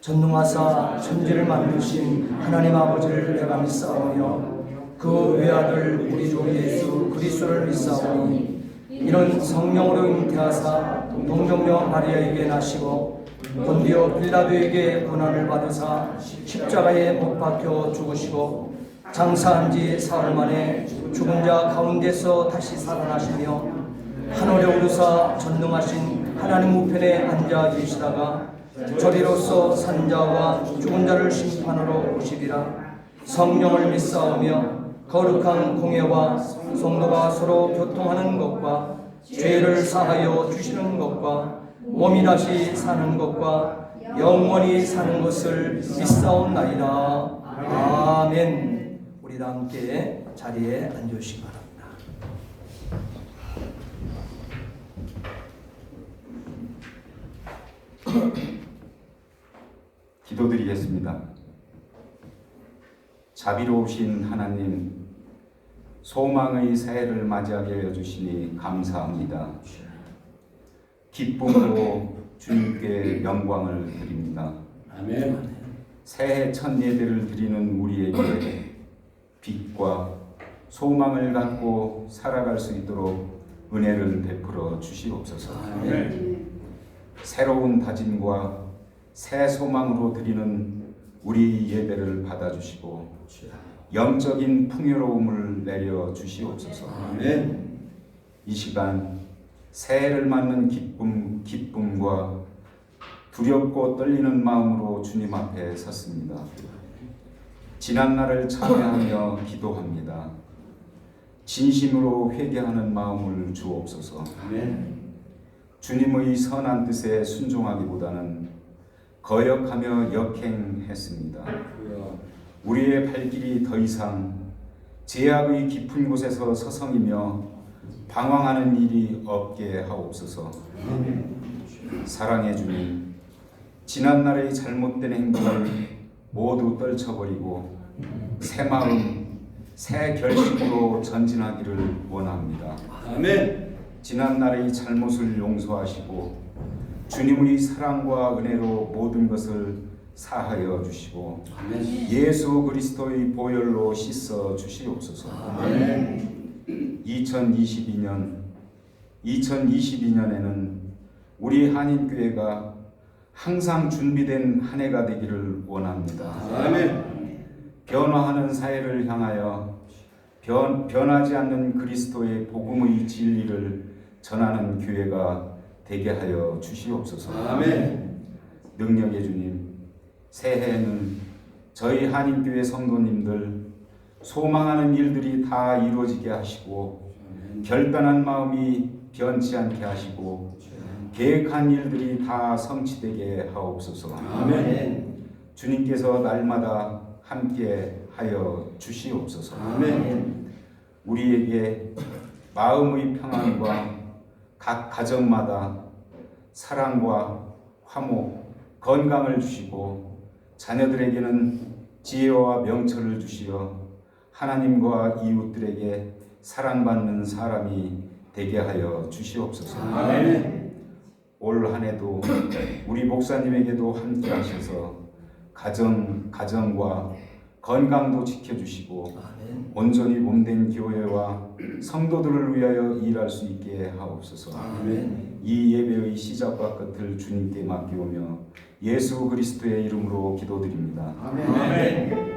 전능하사 천지를 만드신 하나님 아버지를 내가 믿사오며 그 외아들 우리 주 예수 그리스도를 믿사오니 이는 성령으로 잉태하사 동정녀 마리아에게 나시고 본디오 빌라도에게 고난을 받으사 십자가에 못 박혀 죽으시고 장사한 지 사흘 만에 죽은 자 가운데서 다시 살아나시며 하늘에 오르사 전능하신 하나님 우편에 앉아 계시다가 저리로서 산 자와 죽은 자를 심판하러 오시리라. 성령을 믿사오며 거룩한 공예와 성도가 서로 교통하는 것과 죄를 사하여 주시는 것과 몸이 다시 사는 것과 영원히 사는 것을 믿사옵나이다. 아멘. 우리 다 함께 자리에 앉으시기 바랍니다. 기도드리겠습니다. 자비로우신 하나님, 소망의 새해를 맞이하게 해주시니 감사합니다. 기쁨으로 주님께 영광을 드립니다. 아멘. 새해 첫 예배를 드리는 우리에게 빛과 소망을 갖고 살아갈 수 있도록 은혜를 베풀어 주시옵소서. 아멘. 새로운 다짐과 새 소망으로 드리는 우리 예배를 받아주시고 영적인 풍요로움을 내려 주시옵소서. 아멘. 이 시간 새해를 맞는 기쁨과 두렵고 떨리는 마음으로 주님 앞에 섰습니다. 지난날을 참회하며 기도합니다. 진심으로 회개하는 마음을 주옵소서. 아멘. 주님의 선한 뜻에 순종하기보다는 거역하며 역행했습니다. 우리의 발길이 더 이상 제약의 깊은 곳에서 서성이며 방황하는 일이 없게 하옵소서. 사랑해 주님, 지난날의 잘못된 행동을 모두 떨쳐버리고 새 마음, 새 결심으로 전진하기를 원합니다. 아멘. 지난날의 잘못을 용서하시고 주님의 사랑과 은혜로 모든 것을 사하여 주시고 아멘. 예수 그리스도의 보혈로 씻어 주시옵소서. 아멘. 2022년에는 우리 한인교회가 항상 준비된 한 해가 되기를 원합니다. 아멘. 변화하는 사회를 향하여 변하지 않는 그리스도의 복음의 진리를 전하는 교회가 되게 하여 주시옵소서. 아멘. 능력의 주님, 새해에는 저희 한인교회 성도님들 소망하는 일들이 다 이루어지게 하시고 결단한 마음이 변치 않게 하시고 계획한 일들이 다 성취되게 하옵소서. 아멘. 주님께서 날마다 함께 하여 주시옵소서. 아멘. 우리에게 마음의 평안과 각 가정마다 사랑과 화목, 건강을 주시고 자녀들에게는 지혜와 명철을 주시어 하나님과 이웃들에게 사랑받는 사람이 되게 하여 주시옵소서. 아멘. 올 한 해도 우리 목사님에게도 함께 하셔서 가정과 건강도 지켜주시고 온전히 몸된 교회와 성도들을 위하여 일할 수 있게 하옵소서. 아멘. 이 예배의 시작과 끝을 주님께 맡기오며 예수 그리스도의 이름으로 기도드립니다. 아멘.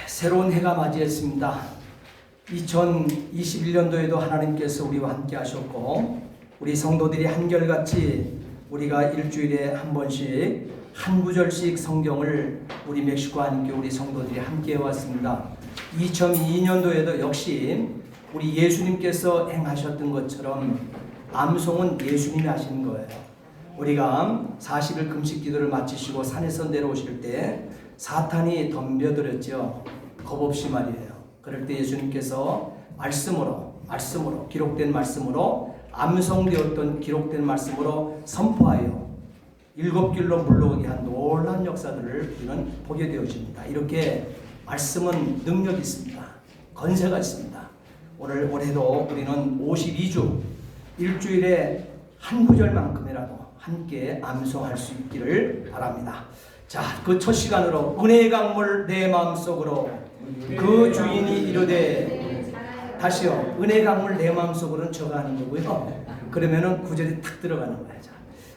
새로운 해가 맞이했습니다. 2021년도에도 하나님께서 우리와 함께 하셨고 우리 성도들이 한결같이 우리가 일주일에 한 번씩 한 구절씩 성경을 우리 멕시코 한인교회 우리 성도들이 함께 해왔습니다. 2002년도에도 역시 우리 예수님께서 행하셨던 것처럼 암송은 예수님이 하신 거예요. 우리가 40일 금식 기도를 마치시고 산에서 내려오실 때 사탄이 덤벼들었죠. 겁없이 말이에요. 그럴 때 예수님께서 말씀으로 기록된 말씀으로 암송되었던 기록된 말씀으로 선포하여 7길로 물러오게 한 놀라운 역사들을 우리는 보게 되어집니다. 이렇게 말씀은 능력이 있습니다. 건세가 있습니다. 올해도 우리는 52주 일주일에 한 구절만큼이라도 함께 암송할 수 있기를 바랍니다. 자, 그 첫 시간으로 은혜의 강물 내 마음속으로 그 주인이 이르되, 다시요, 은혜의 강물 내 마음속으로는 저가 하는 거고요. 그러면은 구절이 탁 들어가는 거예요. 자,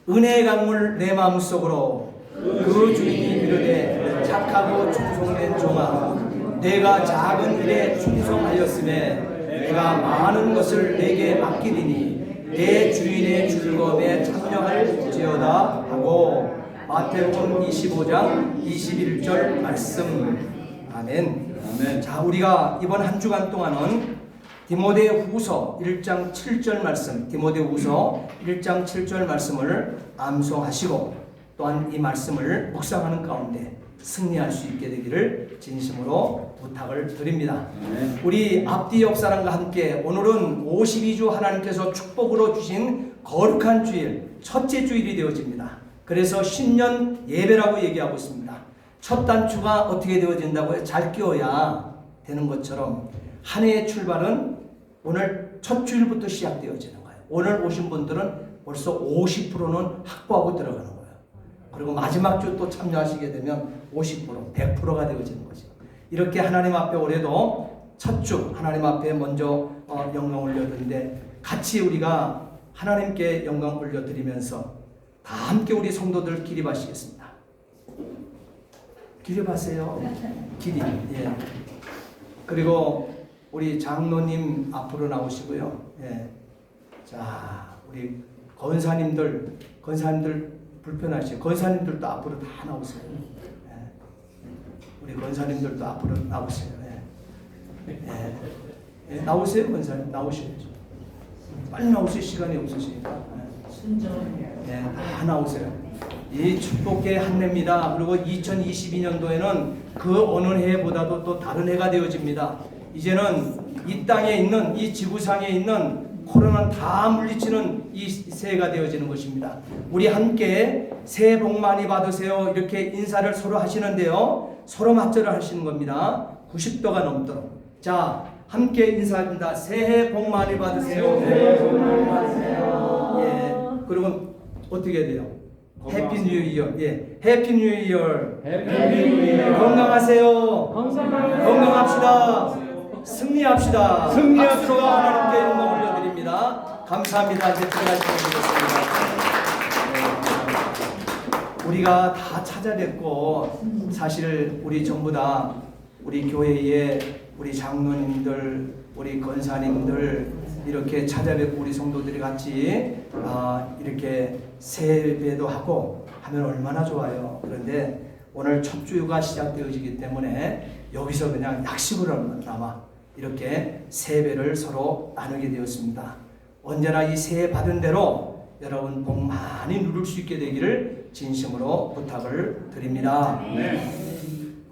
은혜의 강물 내 마음속으로 그 주인이 이르되 착하고 충성된 종아, 내가 작은 일에 충성하였음에 내가 많은 것을 내게 맡기리니 내 주인의 즐거움에 참여할지어다 하고, 마태복음 25장 21절 말씀. 아멘. 아멘. 자, 우리가 이번 한 주간 동안은 디모데후서 1장 7절 말씀, 디모데후서 1장 7절 말씀을 암송하시고 또한 이 말씀을 묵상하는 가운데 승리할 수 있게 되기를 진심으로 부탁을 드립니다. 우리 앞뒤 역사랑과 함께 오늘은 52주 하나님께서 축복으로 주신 거룩한 주일, 첫째 주일이 되어집니다. 그래서 신년 예배라고 얘기하고 있습니다. 첫 단추가 어떻게 되어진다고요? 잘 끼워야 되는 것처럼 한 해의 출발은 오늘 첫 주일부터 시작되어지는 거예요. 오늘 오신 분들은 벌써 50%는 확보하고 들어가는 거예요. 그리고 마지막 주 또 참여하시게 되면 50%, 100%가 되어지는 거죠. 이렇게 하나님 앞에 올해도 첫 주 하나님 앞에 먼저 영광 올려드리는데, 같이 우리가 하나님께 영광 올려드리면서 다 함께 우리 성도들 기립하시겠습니다. 기립하세요. 기립. 예. 그리고 우리 장로님 앞으로 나오시고요. 예. 자, 우리 권사님들 불편하시죠? 권사님들도 앞으로 다 나오세요. 예. 우리 권사님들도 앞으로 나오세요. 예. 예. 예. 나오세요, 권사님. 나오셔야죠. 빨리 나오실 시간이 없으시니까. 예. 예. 다 나오세요. 이 축복의 한 해입니다. 그리고 2022년도에는 그 어느 해보다도 또 다른 해가 되어집니다. 이제는 이 땅에 있는, 이 지구상에 있는 코로나는 다 물리치는 이 새해가 되어지는 것입니다. 우리 함께 새해 복 많이 받으세요 이렇게 인사를 서로 하시는데요, 서로 맞절을 하시는 겁니다. 90도가 넘도록. 자, 함께 인사합니다. 새해 복 많이 받으세요. 새해 복 많이 받으세요. 예. 그리고 어떻게 해야 돼요? 해피 뉴 이어. 예. 해피 뉴 이어. 건강하세요. 건강합시다. 승리합시다. 박수로 하나님께 영광 올려드립니다. 감사합니다. 이제 들어가시면 되겠습니다. 우리가 다 찾아뵙고, 사실 우리 전부 다 우리 교회에 우리 장로님들, 우리 권사님들 이렇게 찾아뵙고 우리 성도들이 같이 이렇게 세배도 하고 하면 얼마나 좋아요. 그런데 오늘 첫 주가 시작되어지기 때문에 여기서 그냥 약식으로나마 이렇게 세배를 서로 나누게 되었습니다. 언제나 이 세배 받은 대로 여러분 복 많이 누릴 수 있게 되기를 진심으로 부탁을 드립니다.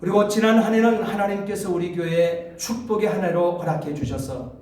그리고 지난 한 해는 하나님께서 우리 교회에 축복의 한 해로 허락해 주셔서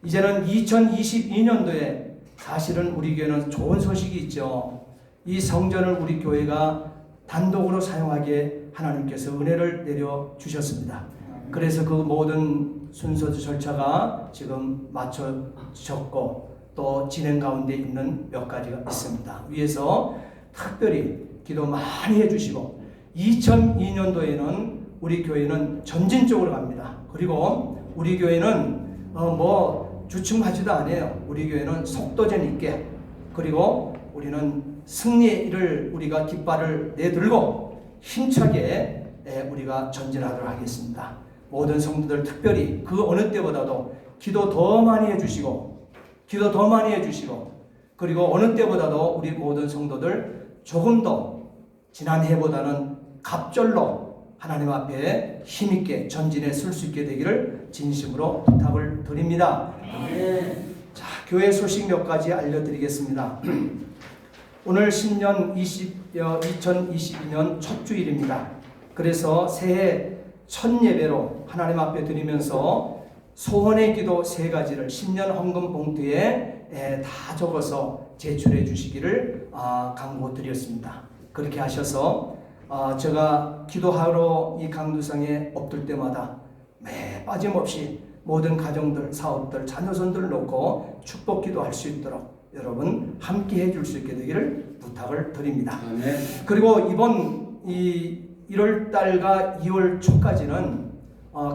이제는 2022년도에 사실은 우리 교회는 좋은 소식이 있죠. 이 성전을 우리 교회가 단독으로 사용하기에 하나님께서 은혜를 내려주셨습니다. 그래서 그 모든 순서 절차가 지금 맞춰졌고 또 진행 가운데 있는 몇 가지가 있습니다. 위에서 특별히 기도 많이 해주시고 2002년도에는 우리 교회는 전진적으로 갑니다. 그리고 우리 교회는 주춤하지도 않아요. 우리 교회는 속도전 있게, 그리고 우리는 승리의 일을 우리가 깃발을 내들고 힘차게 우리가 전진하도록 하겠습니다. 모든 성도들 특별히 그 어느 때보다도 기도 더 많이 해주시고 그리고 어느 때보다도 우리 모든 성도들 조금 더 지난 해보다는 갑절로 하나님 앞에 힘있게 전진에 설 수 있게 되기를 진심으로 부탁을 드립니다. 자, 교회 소식 몇 가지 알려드리겠습니다. 오늘 신년 2022년 첫 주일입니다. 그래서 새해 첫 예배로 하나님 앞에 드리면서 소원의 기도 3가지를 신년 헌금 봉투에 다 적어서 제출해 주시기를 강구드렸습니다. 그렇게 하셔서 제가 기도하러 이 강두성에 엎들 때마다 매 빠짐없이 모든 가정들, 사업들, 자녀손들을 놓고 축복 기도할 수 있도록 여러분 함께 해줄 수 있게 되기를 부탁을 드립니다. 그리고 이번 1월달과 2월 초까지는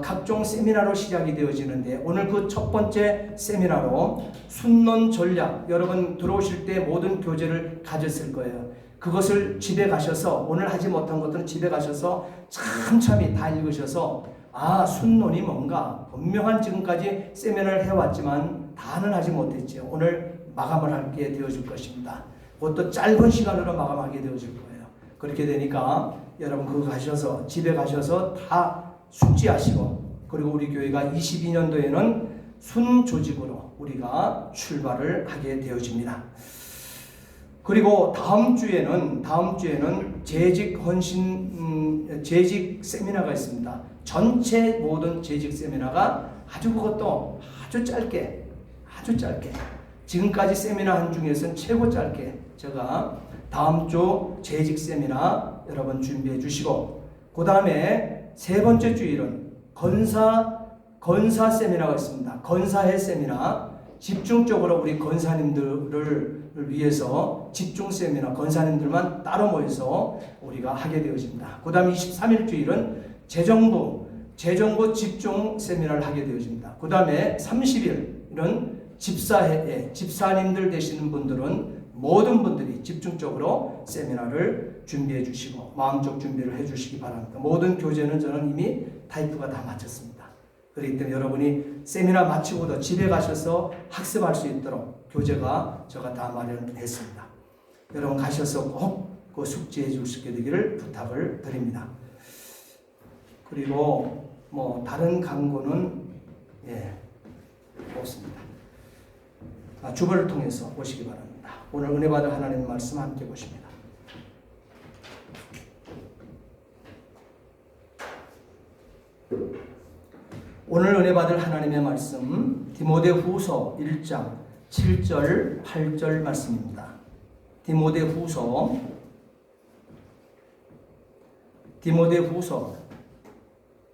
각종 세미나로 시작이 되어지는데 오늘 그 첫 번째 세미나로 순론 전략, 여러분 들어오실 때 모든 교재를 가졌을 거예요. 그것을 집에 가셔서 오늘 하지 못한 것들은 집에 가셔서 참참히 다 읽으셔서 순론이 뭔가 분명한 지금까지 세미나를 해왔지만 다는 하지 못했죠. 오늘 마감을 하게 되어질 것입니다. 그것도 짧은 시간으로 마감하게 되어질 거예요. 그렇게 되니까 여러분 그거 가셔서 집에 가셔서 다 숙지하시고, 그리고 우리 교회가 22년도에는 순조직으로 우리가 출발을 하게 되어집니다. 그리고 다음 주에는 재직 세미나가 있습니다. 전체 모든 재직 세미나가 그것도 아주 짧게 지금까지 세미나 한 중에서는 최고 짧게 제가 다음 주 재직 세미나 여러분 준비해 주시고, 그 다음에 세 번째 주일은 건사 세미나가 있습니다. 건사회 세미나, 집중적으로 우리 건사님들을 위해서 집중 세미나, 건사님들만 따로 모여서 우리가 하게 되어집니다. 그 다음에 23일 주일은 재정부 집중 세미나를 하게 되어집니다. 그 다음에 30일은 집사회에 집사님들 되시는 분들은 모든 분들이 집중적으로 세미나를 준비해 주시고 마음적 준비를 해 주시기 바랍니다. 모든 교재는 저는 이미 타이프가 다 마쳤습니다. 그렇기 때문에 여러분이 세미나 마치고도 집에 가셔서 학습할 수 있도록 교재가 제가 다 마련했습니다. 여러분 가셔서 꼭 그 숙지해 줄 수 있게 되기를 부탁을 드립니다. 그리고 다른 광고는 없습니다. 주보를 통해서 보시기 바랍니다. 오늘 은혜 받을 하나님의 말씀 함께 보십니다. 오늘 은혜 받을 하나님의 말씀 디모데후서 1장 7절 8절 말씀입니다. 디모데후서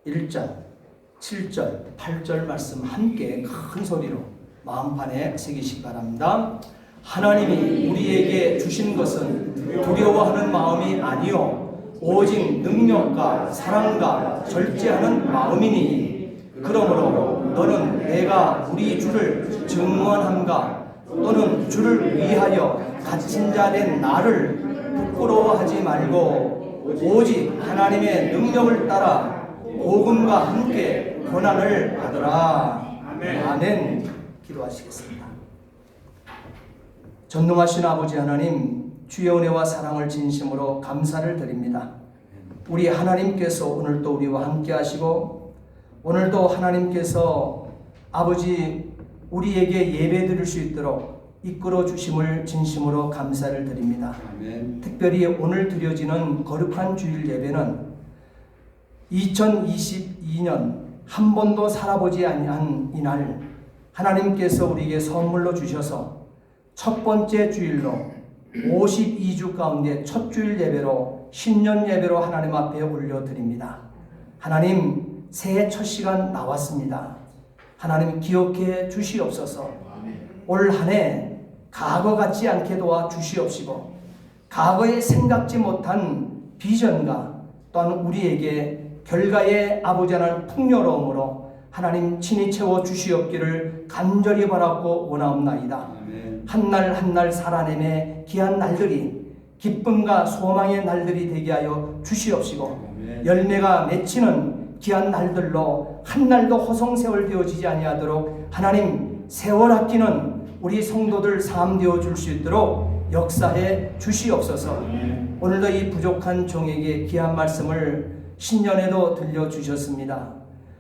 1장 7절 8절 말씀 함께 큰 소리로 마음판에 새기시기 바랍니다. 하나님이 우리에게 주신 것은 두려워하는 마음이 아니요 오직 능력과 사랑과 절제하는 마음이니, 그러므로 너는 내가 우리 주를 증언함과 또는 주를 위하여 갇힌 자 된 나를 부끄러워하지 말고 오직 하나님의 능력을 따라 복음과 함께 고난을 받으라. 아멘. 기도하시겠습니다. 전능하신 아버지 하나님, 주의 은혜와 사랑을 진심으로 감사를 드립니다. 우리 하나님께서 오늘도 우리와 함께 하시고 오늘도 하나님께서 아버지 우리에게 예배 드릴 수 있도록 이끌어 주심을 진심으로 감사를 드립니다. 아멘. 특별히 오늘 드려지는 거룩한 주일 예배는 2022년 한 번도 살아보지 아니한 이날 하나님께서 우리에게 선물로 주셔서 첫 번째 주일로 52주 가운데 첫 주일 예배로 신년 예배로 하나님 앞에 올려드립니다. 하나님 새해 첫 시간 나왔습니다. 하나님 기억해 주시옵소서. 올 한 해 과거 같지 않게 도와 주시옵시고 과거에 생각지 못한 비전과 또한 우리에게 결과의 아버지 하나님 풍요로움으로 하나님 친히 채워 주시옵기를 간절히 바라고 원하옵나이다. 한날 한날 살아내매 귀한 날들이 기쁨과 소망의 날들이 되게 하여 주시옵시고 열매가 맺히는 귀한 날들로 한 날도 허송세월 되어지지 아니하도록 하나님 세월 아끼는 우리 성도들 삶 되어 줄 수 있도록 역사해 주시옵소서. 오늘도 이 부족한 종에게 귀한 말씀을 신년에도 들려주셨습니다.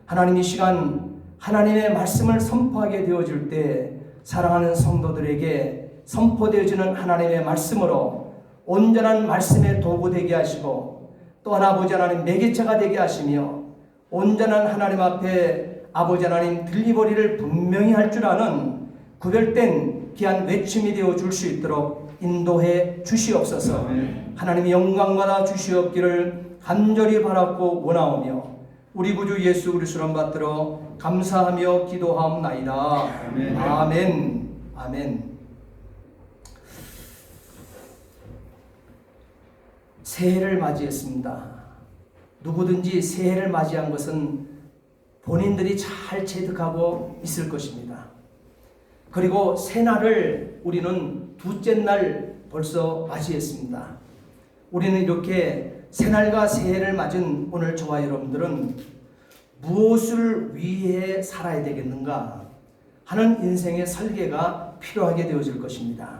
하나님 이 시간 하나님의 말씀을 선포하게 되어질 때 사랑하는 성도들에게 선포되어지는 하나님의 말씀으로 온전한 말씀의 도구 되게 하시고 또한 아버지 하나님 매개체가 되게 하시며 온전한 하나님 앞에 아버지 하나님 들리버리를 분명히 할 줄 아는 구별된 귀한 외침이 되어 줄 수 있도록 인도해 주시옵소서. 하나님의 영광받아 주시옵기를 간절히 바랐고 원하오며 우리 구주 예수 그리스도를 받들어 감사하며 기도하옵나이다. 아멘. 아멘. 새해를 맞이했습니다. 누구든지 새해를 맞이한 것은 본인들이 잘 체득하고 있을 것입니다. 그리고 새날을 우리는 둘째 날 벌써 맞이했습니다. 우리는 이렇게 새날과 새해를 맞은 오늘 저와 여러분들은 무엇을 위해 살아야 되겠는가 하는 인생의 설계가 필요하게 되어질 것입니다.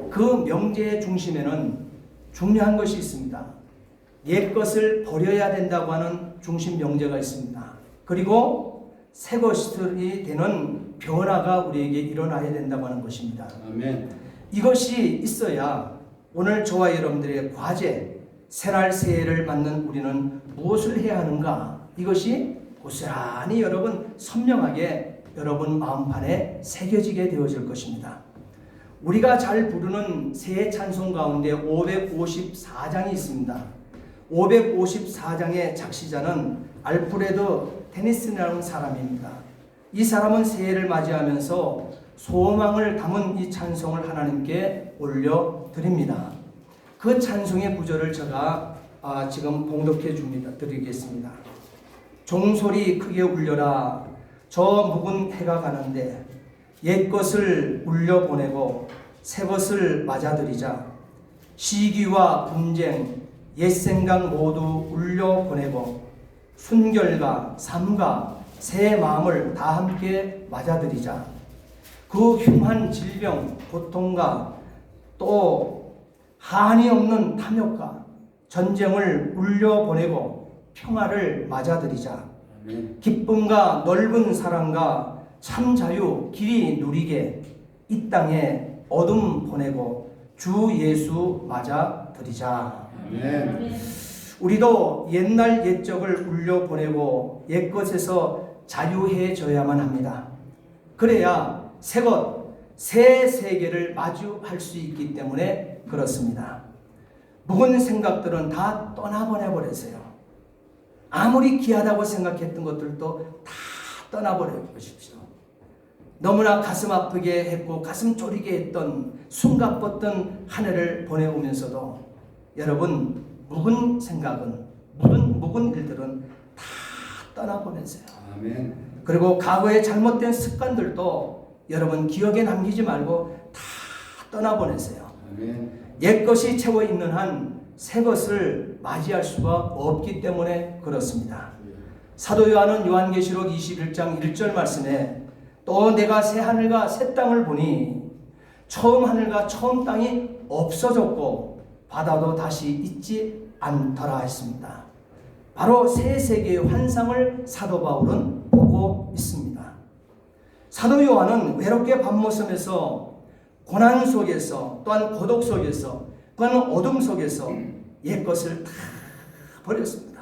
그 명제의 중심에는 중요한 것이 있습니다. 옛 것을 버려야 된다고 하는 중심 명제가 있습니다. 그리고 새 것이 되는 변화가 우리에게 일어나야 된다고 하는 것입니다. 아멘. 이것이 있어야 오늘 저와 여러분들의 과제, 새날 새해를 맞는 우리는 무엇을 해야 하는가? 이것이 고스란히 여러분 선명하게 여러분 마음판에 새겨지게 되어질 것입니다. 우리가 잘 부르는 새해 찬송 가운데 554장이 있습니다. 554장의 작시자는 알프레드 테니슨이라는 사람입니다. 이 사람은 새해를 맞이하면서 소망을 담은 이 찬송을 하나님께 올려드립니다. 그 찬송의 구절을 제가 지금 봉독해 드리겠습니다. 종소리 크게 울려라 저 묵은 해가 가는데 옛 것을 울려보내고 새 것을 맞아들이자 시기와 분쟁 옛 생각 모두 울려보내고 순결과 삶과 새 마음을 다 함께 맞아들이자 그 흉한 질병 고통과 또 한이 없는 탐욕과 전쟁을 울려보내고 평화를 맞아들이자 기쁨과 넓은 사랑과 참 자유 길이 누리게 이 땅에 어둠 보내고 주 예수 맞아 드리자. 우리도 옛날 옛적을 울려보내고 옛것에서 자유해져야만 합니다. 그래야 새것, 새 세계를 마주할 수 있기 때문에 그렇습니다. 묵은 생각들은 다 떠나보내버리세요. 아무리 귀하다고 생각했던 것들도 다 떠나버려보십시오. 너무나 가슴 아프게 했고 가슴 졸이게 했던 숨가뻤던 한 해를 보내오면서도 여러분 묵은 생각은 묵은 일들은 다 떠나보내세요. 아멘. 그리고 과거의 잘못된 습관들도 여러분 기억에 남기지 말고 다 떠나보내세요. 아멘. 옛것이 채워 있는 한 새 것을 맞이할 수가 없기 때문에 그렇습니다. 사도 요한은 요한계시록 21장 1절 말씀에 또 내가 새 하늘과 새 땅을 보니 처음 하늘과 처음 땅이 없어졌고 바다도 다시 있지 않더라 했습니다. 바로 새 세계의 환상을 사도 바울은 보고 있습니다. 사도 요한은 외롭게 밤모섬에서 고난 속에서 또한 고독 속에서 또한 어둠 속에서 옛것을 다 버렸습니다.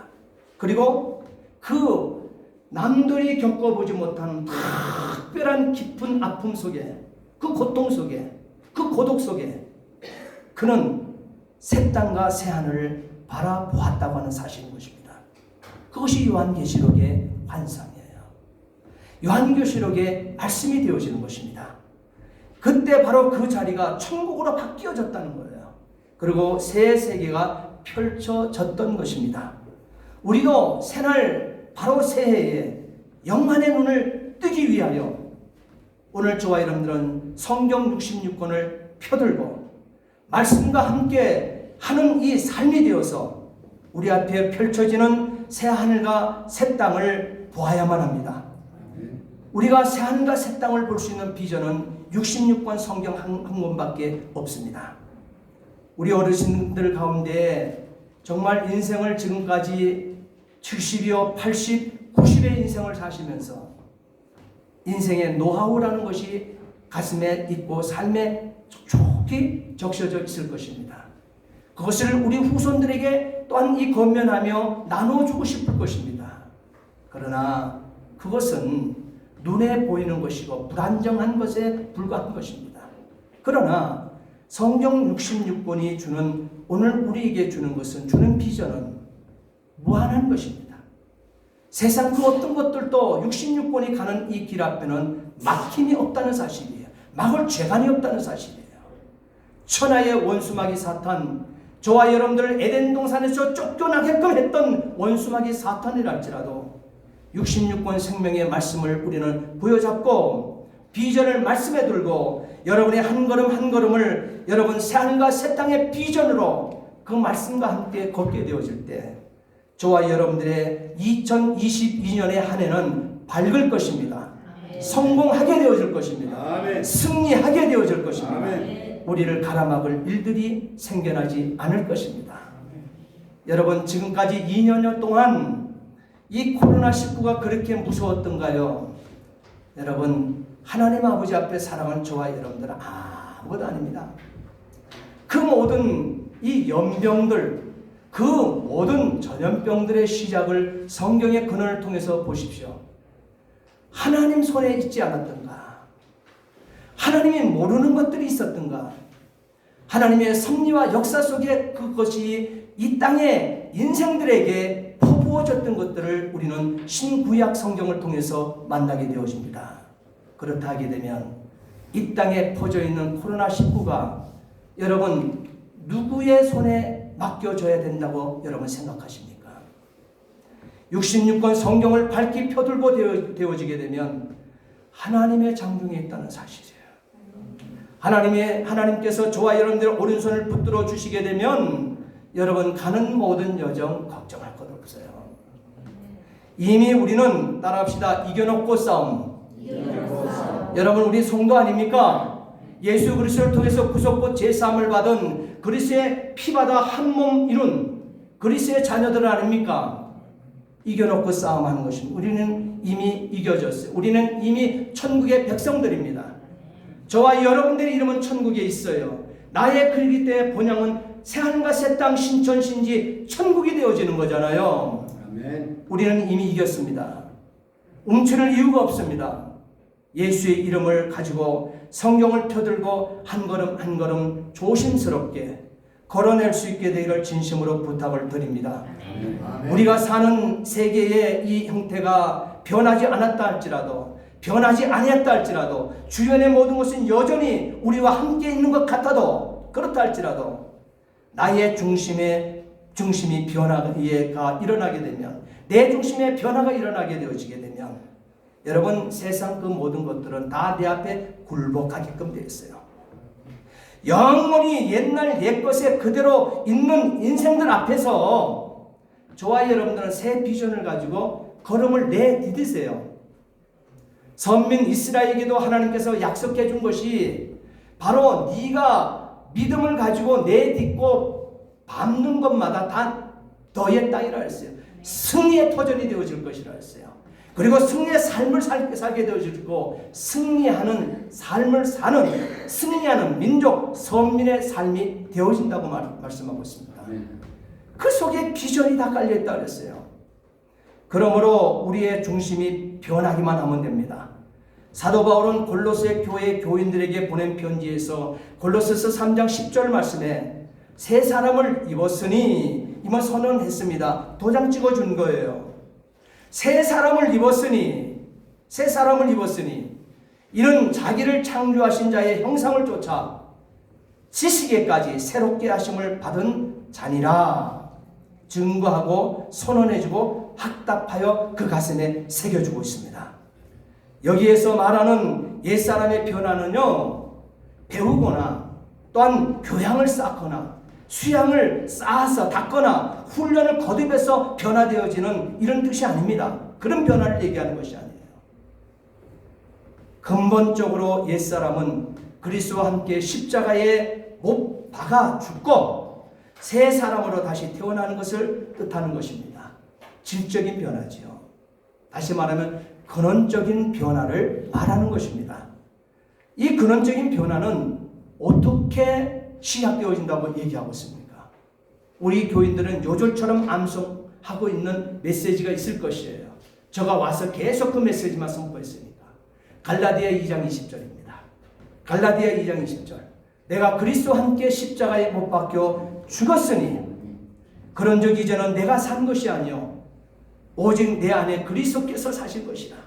그리고 그 남들이 겪어보지 못한 특별한 깊은 아픔 속에 그 고통 속에 그 고독 속에 그는 새 땅과 새 하늘을 바라보았다고 하는 사실인 것입니다. 그것이 요한계시록의 환상이에요. 요한계시록의 말씀이 되어지는 것입니다. 그때 바로 그 자리가 천국으로 바뀌어졌다는 거예요. 그리고 새 세계가 펼쳐졌던 것입니다. 우리도 새날 바로 새해에 영안의 눈을 뜨기 위하여 오늘 저와 여러분들은 성경 66권을 펴들고 말씀과 함께 하는 이 삶이 되어서 우리 앞에 펼쳐지는 새 하늘과 새 땅을 보아야만 합니다. 우리가 새 하늘과 새 땅을 볼 수 있는 비전은 66권 성경 한 권밖에 없습니다. 우리 어르신들 가운데 정말 인생을 지금까지 70이요 80, 90의 인생을 사시면서 인생의 노하우라는 것이 가슴에 있고 삶에 촉촉히 적셔져 있을 것입니다. 그것을 우리 후손들에게 또한 이 권면하며 나눠주고 싶을 것입니다. 그러나 그것은 눈에 보이는 것이고 불안정한 것에 불과한 것입니다. 그러나 성경 66권이 주는, 오늘 우리에게 주는 것은, 주는 비전은 무한한 것입니다. 세상 그 어떤 것들도 66권이 가는 이 길 앞에는 막힘이 없다는 사실이에요. 막을 죄간이 없다는 사실이에요. 천하의 원수마귀 사탄, 저와 여러분들을 에덴 동산에서 쫓겨나게끔 했던 원수마귀 사탄이랄지라도 66권 생명의 말씀을 우리는 부여잡고 비전을 말씀에 들고 여러분의 한 걸음 한 걸음을 여러분 새하늘과 새 땅의 비전으로 그 말씀과 함께 걷게 되어질 때 저와 여러분들의 2022년의 한 해는 밝을 것입니다. 성공하게 되어질 것입니다. 승리하게 되어질 것입니다. 우리를 가라막을 일들이 생겨나지 않을 것입니다. 여러분, 지금까지 2년여 동안 이 코로나19가 그렇게 무서웠던가요? 여러분, 하나님 아버지 앞에 사랑하는 저와 여러분들은 아무것도 아닙니다. 그 모든 이 연병들, 그 모든 전염병들의 시작을 성경의 근원을 통해서 보십시오. 하나님 손에 있지 않았던가? 하나님이 모르는 것들이 있었던가? 하나님의 섭리와 역사 속에 그것이 이 땅의 인생들에게 퍼부어졌던 것들을 우리는 신구약 성경을 통해서 만나게 되어집니다. 그렇다 하게 되면 이 땅에 퍼져 있는 코로나19가 여러분 누구의 손에 맡겨져야 된다고 여러분 생각하십니까? 66권 성경을 밝히 펴들고 되어지게 되면 하나님의 장중에 있다는 사실이에요. 하나님께서 저와 여러분들의 오른손을 붙들어 주시게 되면 여러분 가는 모든 여정 걱정할 것 없어요. 이미 우리는 따라합시다. 이겨놓고 싸움. 여러분 우리 성도 아닙니까? 예수 그리스도를 통해서 구속과 제사함을 받은 그리스도의 피받아 한 몸 이룬 그리스도의 자녀들 아닙니까? 이겨놓고 싸움하는 것입니다. 우리는 이미 이겨졌어요. 우리는 이미 천국의 백성들입니다. 저와 여러분들의 이름은 천국에 있어요. 나의 글귀 때의 본향은 새하늘과 새 땅 신천 신지 천국이 되어지는 거잖아요. 아멘. 우리는 이미 이겼습니다. 움츠릴 이유가 없습니다. 예수의 이름을 가지고 성경을 펴들고 한 걸음 한 걸음 조심스럽게 걸어낼 수 있게 되기를 진심으로 부탁을 드립니다. 아멘. 우리가 사는 세계의 이 형태가 변하지 않았다 할지라도, 변하지 아니했다 할지라도, 주변의 모든 것은 여전히 우리와 함께 있는 것 같아도, 그렇다 할지라도 나의 중심이 변화가 일어나게 되면, 내 중심의 변화가 일어나게 되어지게 되면 여러분 세상 그 모든 것들은 다 내 앞에 굴복하게끔 되어 있어요. 영원히 옛날 옛것에 그대로 있는 인생들 앞에서 저와 여러분들은 새 비전을 가지고 걸음을 내디디세요. 선민 이스라엘에게도 하나님께서 약속해 준 것이 바로 네가 믿음을 가지고 내딛고 밟는 것마다 다 너의 땅이라 했어요. 승리의 터전이 되어질 것이라 했어요. 그리고 승리의 삶을 살게 되어지고 승리하는 삶을 사는 승리하는 민족 선민의 삶이 되어진다고 말씀하고 있습니다. 그 속에 비전이 다 깔려있다 그랬어요. 그러므로 우리의 중심이 변하기만 하면 됩니다. 사도 바울은 골로새 교회 교인들에게 보낸 편지에서 골로새서 3장 10절 말씀에 새 사람을 입었으니 이만 선언했습니다. 도장 찍어준 거예요. 새 사람을 입었으니 이는 자기를 창조하신 자의 형상을 쫓아 지식에까지 새롭게 하심을 받은 자니라 증거하고 선언해주고 확답하여 그 가슴에 새겨주고 있습니다. 여기에서 말하는 옛사람의 변화는요, 배우거나 또한 교양을 쌓거나 수양을 쌓아서 닦거나 훈련을 거듭해서 변화되어지는 이런 뜻이 아닙니다. 그런 변화를 얘기하는 것이 아니에요. 근본적으로 옛사람은 그리스도와 함께 십자가에 못 박아 죽고 새 사람으로 다시 태어나는 것을 뜻하는 것입니다. 질적인 변화지요. 다시 말하면 근원적인 변화를 말하는 것입니다. 이 근원적인 변화는 어떻게 시작되어진다고 얘기하고 있습니까? 우리 교인들은 요절처럼 암송하고 있는 메시지가 있을 것이에요. 제가 와서 계속 그 메시지만 선포했으니까. 갈라디아 2장 20절입니다. 갈라디아 2장 20절. 내가 그리스도와 함께 십자가에 못 박혀 죽었으니 그런즉 이제는 내가 산 것이 아니요 오직 내 안에 그리스도께서 사실 것이라.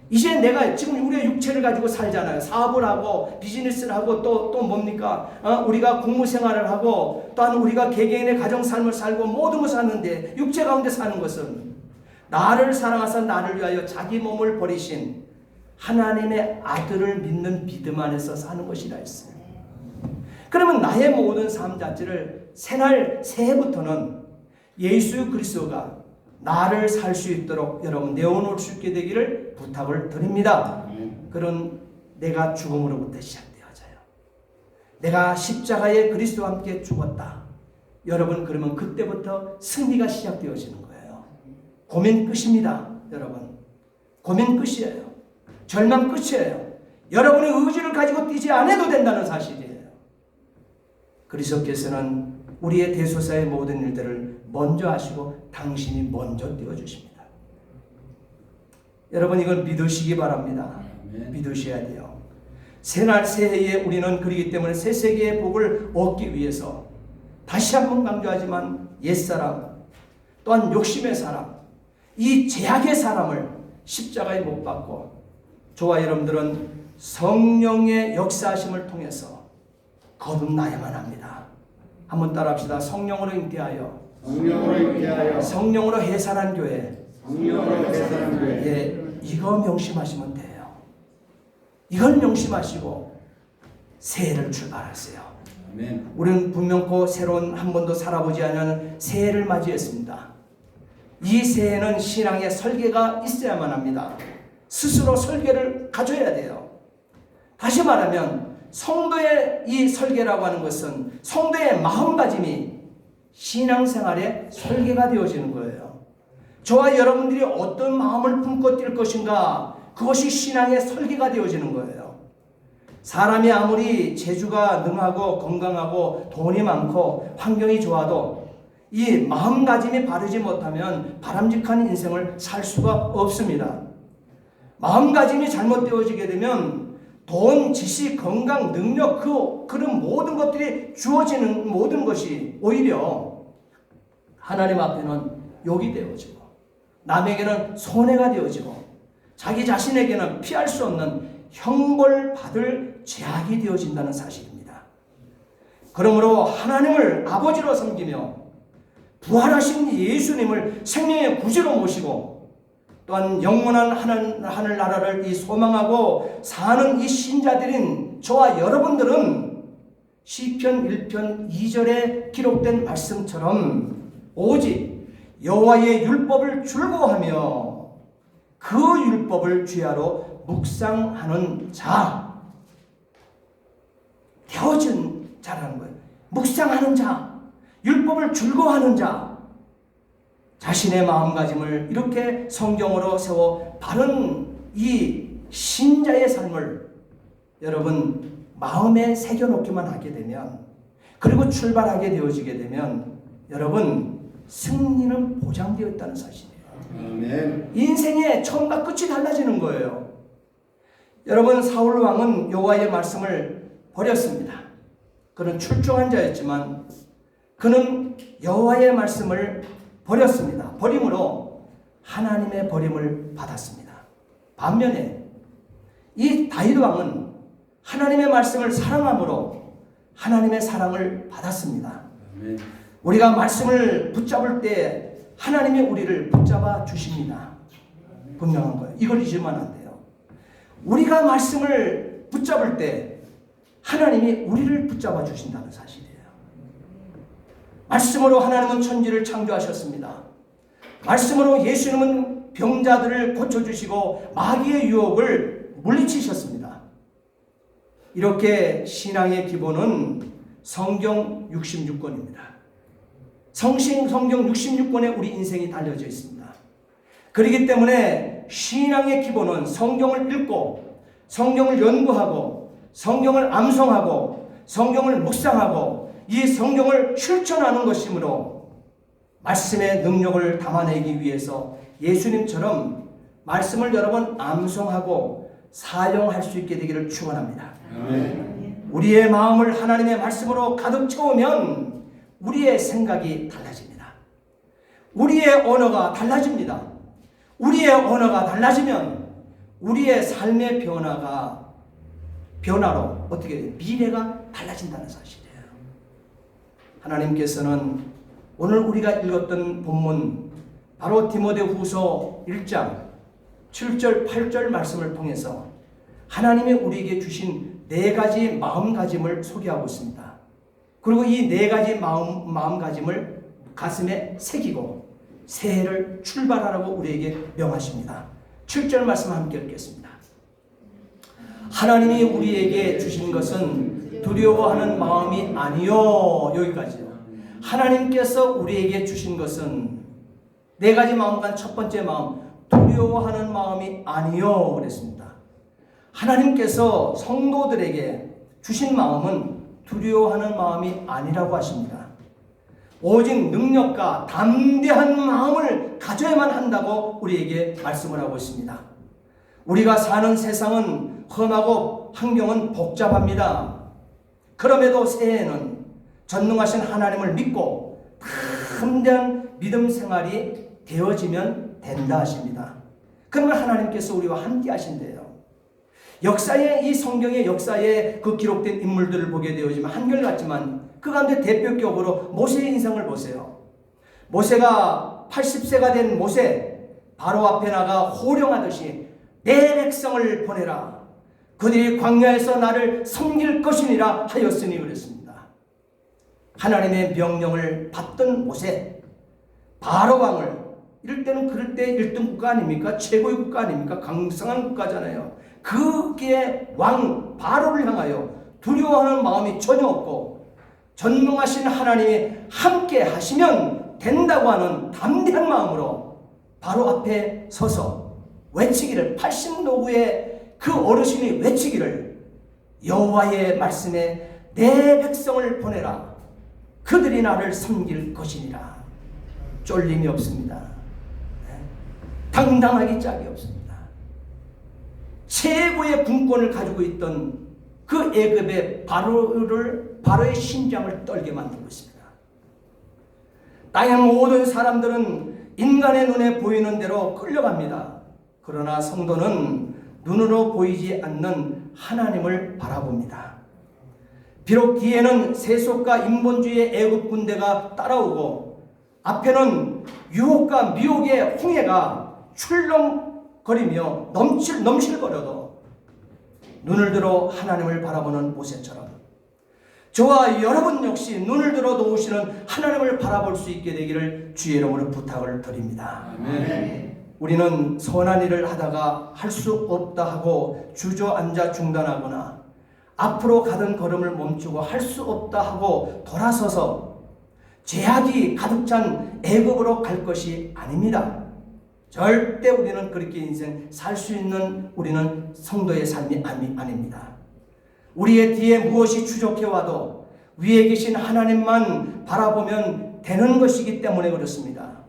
이제 내가 지금 우리의 육체를 가지고 살잖아요. 사업을 하고 비즈니스를 하고 또 뭡니까? 우리가 공무 생활을 하고 또한 우리가 개개인의 가정 삶을 살고 모든 것을 하는데 육체 가운데 사는 것은 나를 사랑하사 나를 위하여 자기 몸을 버리신 하나님의 아들을 믿는 믿음 안에서 사는 것이라 했어요. 그러면 나의 모든 삶 자체를 새날 새해부터는 예수 그리스도가 나를 살 수 있도록 여러분 내어놓을 수 있게 되기를 부탁을 드립니다. 그런 내가 죽음으로부터 시작되어져요. 내가 십자가에 그리스도와 함께 죽었다. 여러분 그러면 그때부터 승리가 시작되어지는 거예요. 고민 끝입니다. 여러분 고민 끝이에요. 절망 끝이에요. 여러분의 의지를 가지고 뛰지 않아도 된다는 사실이에요. 그리스도께서는 우리의 대소사의 모든 일들을 먼저 하시고 당신이 먼저 띄워주십니다. 여러분 이걸 믿으시기 바랍니다. 믿으셔야 돼요. 새날 새해에 우리는 그러기 때문에 새 세계의 복을 얻기 위해서 다시 한번 강조하지만 옛사람 또한 욕심의 사람 이 죄악의 사람을 십자가에 못 박고 저와 여러분들은 성령의 역사하심을 통해서 거듭나야만 합니다. 한번 따라합시다. 성령으로 잉태하여 성령으로 해산한 교회. 예, 이거 명심하시면 돼요. 이걸 명심하시고 새해를 출발하세요. 아멘. 우리는 분명코 새로운 한 번도 살아보지 않은 새해를 맞이했습니다. 이 새해는 신앙의 설계가 있어야만 합니다. 스스로 설계를 가져야 돼요. 다시 말하면 성도의 이 설계라고 하는 것은 성도의 마음가짐이 신앙생활의 설계가 되어지는 거예요. 저와 여러분들이 어떤 마음을 품고 뛸 것인가 그것이 신앙의 설계가 되어지는 거예요. 사람이 아무리 재주가 능하고 건강하고 돈이 많고 환경이 좋아도 이 마음가짐이 바르지 못하면 바람직한 인생을 살 수가 없습니다. 마음가짐이 잘못되어지게 되면 돈, 지식, 건강, 능력 그런 모든 것들이 주어지는 모든 것이 오히려 하나님 앞에는 욕이 되어지고 남에게는 손해가 되어지고 자기 자신에게는 피할 수 없는 형벌받을 죄악이 되어진다는 사실입니다. 그러므로 하나님을 아버지로 섬기며 부활하신 예수님을 생명의 구주로 모시고 또한 영원한 하늘나라를 이 소망하고 사는 이 신자들인 저와 여러분들은 시편 1편 2절에 기록된 말씀처럼 오직 여호와의 율법을 즐거워하며 그 율법을 주야로 묵상하는 자 되어진 자라는 거예요. 묵상하는 자, 율법을 즐거워하는 자, 자신의 마음가짐을 이렇게 성경으로 세워 바른 이 신자의 삶을 여러분 마음에 새겨놓기만 하게 되면 그리고 출발하게 되어지게 되면 여러분 승리는 보장되어 있다는 사실이에요. 아멘. 인생의 처음과 끝이 달라지는 거예요. 여러분 사울 왕은 여호와의 말씀을 버렸습니다. 그는 출중한 자였지만 그는 여호와의 말씀을 버렸습니다. 버림으로 하나님의 버림을 받았습니다. 반면에 이 다윗 왕은 하나님의 말씀을 사랑함으로 하나님의 사랑을 받았습니다. 아멘. 우리가 말씀을 붙잡을 때 하나님이 우리를 붙잡아 주십니다. 분명한 거예요. 이걸 잊으면 안 돼요. 우리가 말씀을 붙잡을 때 하나님이 우리를 붙잡아 주신다는 사실이에요. 말씀으로 하나님은 천지를 창조하셨습니다. 말씀으로 예수님은 병자들을 고쳐주시고 마귀의 유혹을 물리치셨습니다. 이렇게 신앙의 기본은 성경 66권입니다. 성경 66권에 우리 인생이 달려져 있습니다. 그렇기 때문에 신앙의 기본은 성경을 읽고 성경을 연구하고 성경을 암송하고 성경을 묵상하고 이 성경을 실천하는 것이므로 말씀의 능력을 담아내기 위해서 예수님처럼 말씀을 여러 번 암송하고 사용할 수 있게 되기를 축원합니다. 아멘. 우리의 마음을 하나님의 말씀으로 가득 채우면 우리의 생각이 달라집니다. 우리의 언어가 달라집니다. 우리의 언어가 달라지면 우리의 삶의 변화로 어떻게 돼요? 미래가 달라진다는 사실이에요. 하나님께서는 오늘 우리가 읽었던 본문 바로 디모데후서 1장 7절 8절 말씀을 통해서 하나님이 우리에게 주신 4가지 마음가짐을 소개하고 있습니다. 그리고 이 4가지 마음가짐을 가슴에 새기고 새해를 출발하라고 우리에게 명하십니다. 7절 말씀 함께 읽겠습니다. 하나님이 우리에게 주신 것은 두려워하는 마음이 아니요. 여기까지요. 하나님께서 우리에게 주신 것은 4가지 마음간 첫 번째 마음, 두려워하는 마음이 아니요. 그랬습니다. 하나님께서 성도들에게 주신 마음은 두려워하는 마음이 아니라고 하십니다. 오직 능력과 담대한 마음을 가져야만 한다고 우리에게 말씀을 하고 있습니다. 우리가 사는 세상은 험하고 환경은 복잡합니다. 그럼에도 새해에는 전능하신 하나님을 믿고 담대한 믿음 생활이 되어지면 된다 하십니다. 그러면 하나님께서 우리와 함께 하신대요. 역사의 이 성경의 역사에 그 기록된 인물들을 보게 되어지만 한결같지만 그 가운데 대표격으로 모세의 인생을 보세요. 모세가 80세가 된 모세, 바로 앞에 나가 호령하듯이 내 백성을 보내라. 그들이 광야에서 나를 섬길 것이니라 하였으니 그랬습니다. 하나님의 명령을 받던 모세, 바로 왕을 이럴 때는 그럴 때 1등 국가 아닙니까? 최고의 국가 아닙니까? 강성한 국가잖아요. 그게 왕 바로를 향하여 두려워하는 마음이 전혀 없고 전능하신 하나님이 함께 하시면 된다고 하는 담대한 마음으로 바로 앞에 서서 외치기를 80노구의 그 어르신이 외치기를 여호와의 말씀에 내 백성을 보내라. 그들이 나를 섬길 것이니라. 쫄림이 없습니다. 당당하기 짝이 없습니다. 최고의 군권을 가지고 있던 그 애굽의 바로의 심장을 떨게 만들고 있습니다. 땅의 모든 사람들은 인간의 눈에 보이는 대로 끌려갑니다. 그러나 성도는 눈으로 보이지 않는 하나님을 바라봅니다. 비록 뒤에는 세속과 인본주의의 애굽 군대가 따라오고 앞에는 유혹과 미혹의 홍해가 출렁거리며 넘실거려도 눈을 들어 하나님을 바라보는 모세처럼 저와 여러분 역시 눈을 들어 놓으시는 하나님을 바라볼 수 있게 되기를 주의 이름으로 부탁을 드립니다. 아멘. 우리는 선한 일을 하다가 할 수 없다 하고 주저앉아 중단하거나 앞으로 가던 걸음을 멈추고 할 수 없다 하고 돌아서서 죄악이 가득 찬 애굽으로 갈 것이 아닙니다. 절대 우리는 그렇게 인생 살 수 있는 우리는 성도의 삶이 아닙니다. 우리의 뒤에 무엇이 추적해와도 위에 계신 하나님만 바라보면 되는 것이기 때문에 그렇습니다.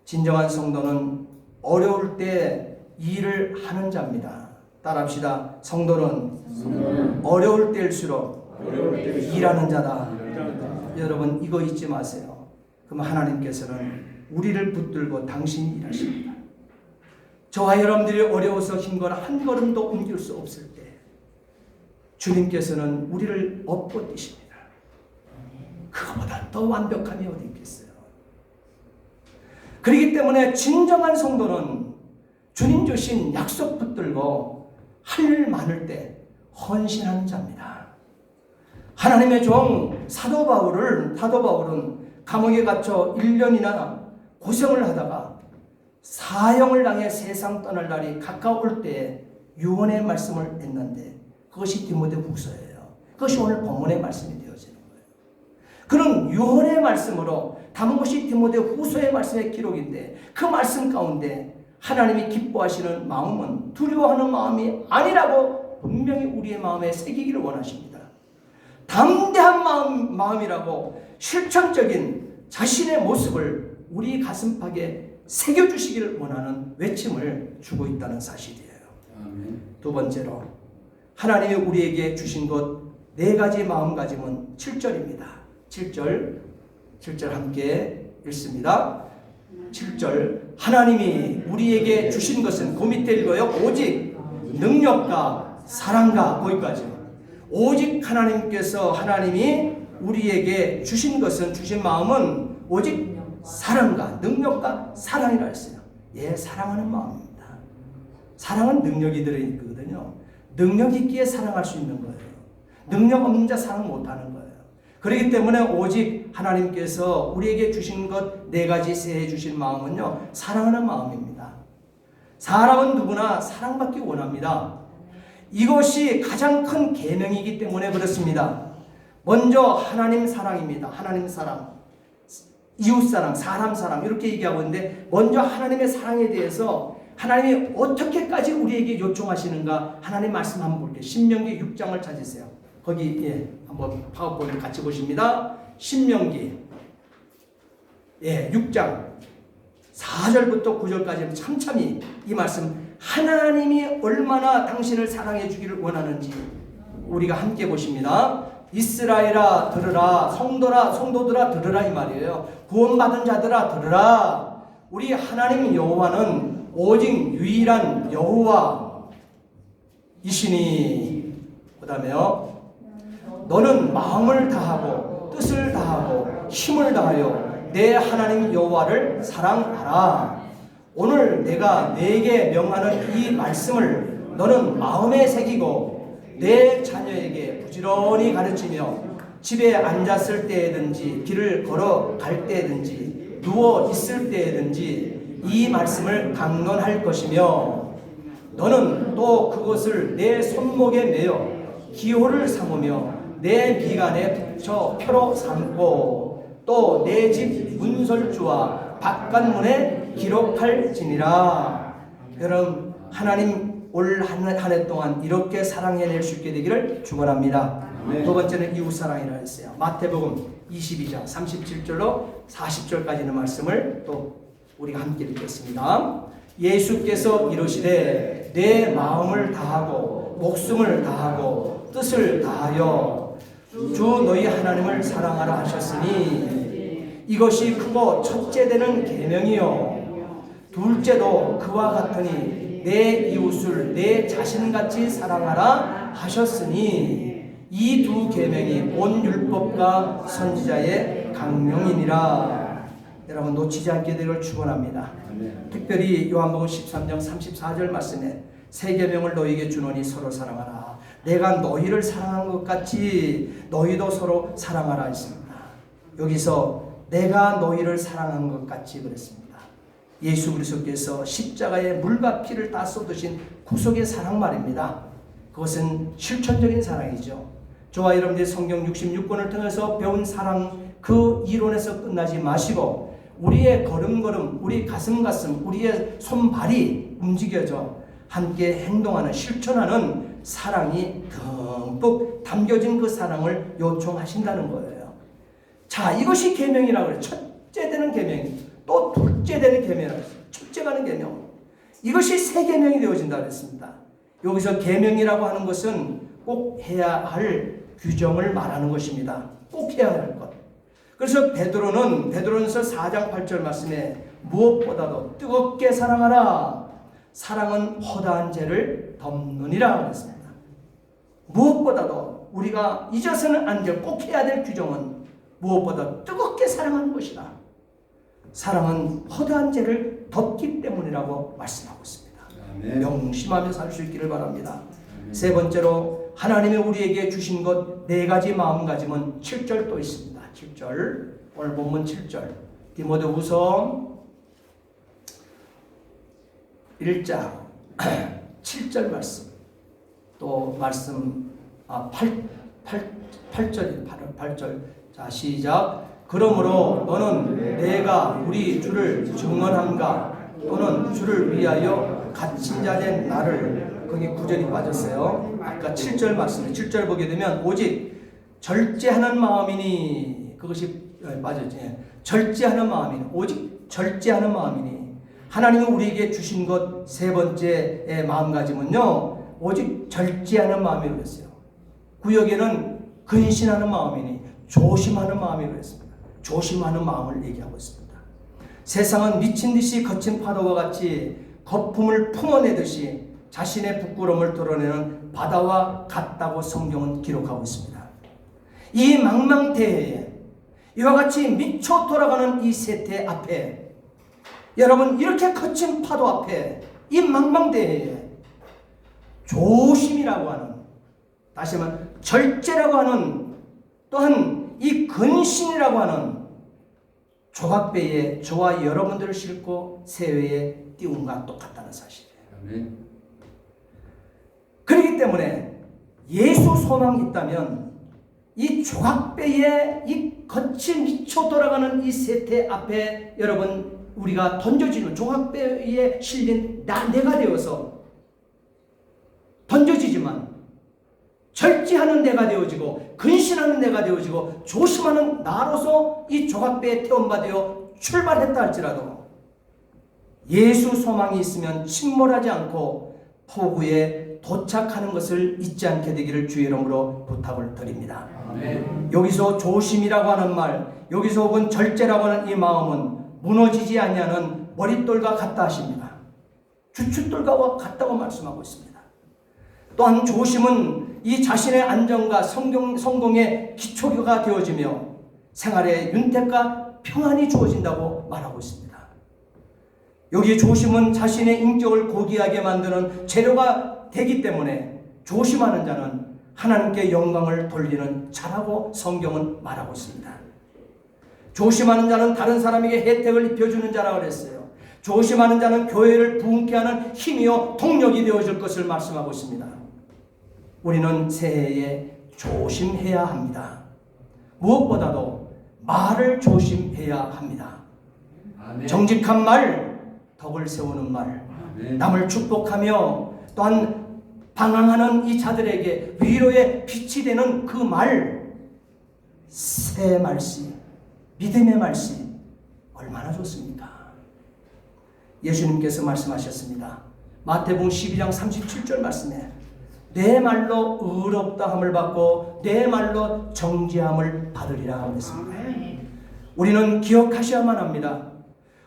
진정한 성도는 어려울 때 일을 하는 자입니다. 따라합시다. 성도는 어려울 때일수록 일하는 자다. 여러분 이거 잊지 마세요. 그럼 하나님께서는 우리를 붙들고 당신이 일하십니다. 저와 여러분들이 어려워서 힘걸 한 걸음도 옮길 수 없을 때 주님께서는 우리를 업고 뛰십니다. 그거보다 더 완벽함이 어디 있겠어요. 그렇기 때문에 진정한 성도는 주님 주신 약속 붙들고 할 일 많을 때 헌신하는 자입니다. 하나님의 종 사도 바울은 감옥에 갇혀 1년이나 고생을 하다가 사형을 당해 세상 떠날 날이 가까울 때에 유언의 말씀을 했는데 그것이 디모데후서예요. 그것이 오늘 본문의 말씀이 되어지는 거예요. 그런 유언의 말씀으로 담은 것이 디모데후서의 말씀의 기록인데 그 말씀 가운데 하나님이 기뻐하시는 마음은 두려워하는 마음이 아니라고 분명히 우리의 마음에 새기기를 원하십니다. 담대한 마음이라고 실천적인 자신의 모습을 우리 가슴팍에 새겨주시기를 원하는 외침을 주고 있다는 사실이에요. 두 번째로 하나님이 우리에게 주신 것 네 가지 마음가짐은 7절입니다. 7절 함께 읽습니다. 7절 하나님이 우리에게 주신 것은 그 밑에 읽어요. 오직 능력과 사랑과 거기까지. 오직 하나님이 우리에게 주신 것은 주신 마음은 오직 사랑과 능력과 사랑이라 했어요. 예, 사랑하는 마음입니다. 사랑은 능력이 들어있거든요. 능력 있기에 사랑할 수 있는 거예요. 능력 없는 자 사랑 못하는 거예요. 그렇기 때문에 오직 하나님께서 우리에게 주신 것 네 가지 세해 주신 마음은요, 사랑하는 마음입니다. 사람은 누구나 사랑받기 원합니다. 이것이 가장 큰 계명이기 때문에 그렇습니다. 먼저 하나님 사랑입니다. 하나님 사랑, 이웃 사랑, 사람 사랑 이렇게 얘기하고 있는데 먼저 하나님의 사랑에 대해서 하나님이 어떻게까지 우리에게 요청하시는가 하나님 말씀 한번 볼게요. 신명기 6장을 찾으세요. 거기 한번 파워포인트 같이 보십니다. 신명기 6장 4절부터 9절까지 참참히 이 말씀 하나님이 얼마나 당신을 사랑해 주기를 원하는지 우리가 함께 보십니다. 이스라엘아 들으라, 성도들아 들으라 이 말이에요. 구원받은 자들아 들으라. 우리 하나님 여호와는 오직 유일한 여호와이시니 그 다음에요 너는 마음을 다하고 뜻을 다하고 힘을 다하여 내 하나님 여호와를 사랑하라. 오늘 내가 네게 명하는 이 말씀을 너는 마음에 새기고 내 자녀에게 부지런히 가르치며 집에 앉았을 때든지 길을 걸어갈 때든지 누워 있을 때든지 이 말씀을 강론할 것이며 너는 또 그것을 내 손목에 매어 기호를 삼으며 내 미간에 붙여 표로 삼고 또 내 집 문설주와 바깥문에 기록할지니라. 여러분 하나님 올 한 해 동안 이렇게 사랑해낼 수 있게 되기를 축원합니다. 두 번째는 이웃사랑이라 했어요. 마태복음 22장 37절로 40절까지는 말씀을 또 우리가 함께 읽겠습니다. 예수께서 이르시되 내 마음을 다하고 목숨을 다하고 뜻을 다하여 주 너희 하나님을 사랑하라 하셨으니 이것이 크고 첫째 되는 계명이요 둘째도 그와 같으니 내 이웃을 내 자신같이 사랑하라 하셨으니 이 두 계명이 온 율법과 선지자의 강령이니라. 여러분 놓치지 않게 되기를 축원합니다. 특별히 요한복음 13장 34절 말씀에 새 계명을 너희에게 주노니 서로 사랑하라. 내가 너희를 사랑한 것 같이 너희도 서로 사랑하라 했습니다. 여기서 내가 너희를 사랑한 것 같이 그랬습니다. 예수 그리스도께서 십자가에 물과 피를 다 쏟으신 구속의 사랑 말입니다. 그것은 실천적인 사랑이죠. 저와 여러분들이 성경 66권을 통해서 배운 사랑 그 이론에서 끝나지 마시고 우리의 걸음걸음, 우리 가슴, 우리의 손발이 움직여져 함께 행동하는 실천하는 사랑이 듬뿍 담겨진 그 사랑을 요청하신다는 거예요. 자, 이것이 계명이라고 그래요. 첫째 되는 계명, 또 둘째 되는 계명이라고 했어요. 첫째 가는 계명. 이것이 새 계명이 되어진다고 했습니다. 여기서 계명이라고 하는 것은 꼭 해야 할 규정을 말하는 것입니다. 꼭 해야 할 것. 그래서 베드로전서 4장 8절 말씀에 무엇보다도 뜨겁게 사랑하라. 사랑은 허다한 죄를 덮느니라 그랬습니다. 무엇보다도 우리가 잊어서는 안 될 꼭 해야 될 규정은 무엇보다 뜨겁게 사랑하는 것이다. 사랑은 허다한 죄를 덮기 때문이라고 말씀하고 있습니다. 명심하며 살 수 있기를 바랍니다. 세 번째로 하나님이 우리에게 주신 것 네 가지 마음가짐은 7절 또 있습니다. 7절 오늘 본문 7절 디모데후서 1장 7절 말씀 또 말씀 8절 자 시작. 그러므로 너는 내가 우리 주를 증언함과 또는 주를 위하여 갇힌 자 된 나를 거기 9절이 빠졌어요. 아까 7절 말씀에 7절 보게 되면 오직 절제하는 마음이니, 그것이 맞아요. 절제하는 마음이니, 오직 절제하는 마음이니. 하나님이 우리에게 주신 것 세 번째의 마음가짐은요, 오직 절제하는 마음이라고 했어요. 구역에는 근신하는 마음이니 조심하는 마음이라고 했습니다. 조심하는 마음을 얘기하고 있습니다. 세상은 미친 듯이 거친 파도와 같이 거품을 품어내듯이 자신의 부끄러움을 드러내는 바다와 같다고 성경은 기록하고 있습니다. 이 망망대해에 이와 같이 미쳐 돌아가는 이 세태 앞에, 여러분, 이렇게 거친 파도 앞에, 이 망망대해에 조심이라고 하는, 다시 말하면 절제라고 하는, 또한 이 근신이라고 하는 조각배에 저와 여러분들을 싣고 세회에 띄움과 똑같다는 사실이에요. 아멘. 그렇기 때문에 예수 소망이 있다면 이 조각배에 이 거친 미쳐 돌아가는 이 세태 앞에 여러분 우리가 던져지는 조각배에 실린 내가 되어서 던져지지만 절제하는 내가 되어지고 근신하는 내가 되어지고 조심하는 나로서 이 조각배에 태움받아 출발했다 할지라도 예수 소망이 있으면 침몰하지 않고 포구에 도착하는 것을 잊지 않게 되기를 주의 이름으로 부탁을 드립니다. 아멘. 여기서 조심이라고 하는 말, 여기서 혹은 절제라고 하는 이 마음은 무너지지 아니하는 머릿돌과 같다 하십니다. 주춧돌과 같다고 말씀하고 있습니다. 또한 조심은 이 자신의 안정과 성공의 기초가 되어지며 생활의 윤택과 평안이 주어진다고 말하고 있습니다. 여기 조심은 자신의 인격을 고귀하게 만드는 재료가 되기 때문에 조심하는 자는 하나님께 영광을 돌리는 자라고 성경은 말하고 있습니다. 조심하는 자는 다른 사람에게 혜택을 입혀주는 자라고 그랬어요. 조심하는 자는 교회를 부흥케 하는 힘이요 동력이 되어줄 것을 말씀하고 있습니다. 우리는 새해에 조심해야 합니다. 무엇보다도 말을 조심해야 합니다. 아멘. 정직한 말, 덕을 세우는 말, 아멘. 남을 축복하며 또한 방황하는 이 자들에게 위로의 빛이 되는 그 말, 새 말씀, 믿음의 말씀 얼마나 좋습니까? 예수님께서 말씀하셨습니다. 마태복음 12장 37절 말씀에 내 말로 의롭다 함을 받고 내 말로 정죄함을 받으리라 하였습니다. 우리는 기억하셔야만 합니다.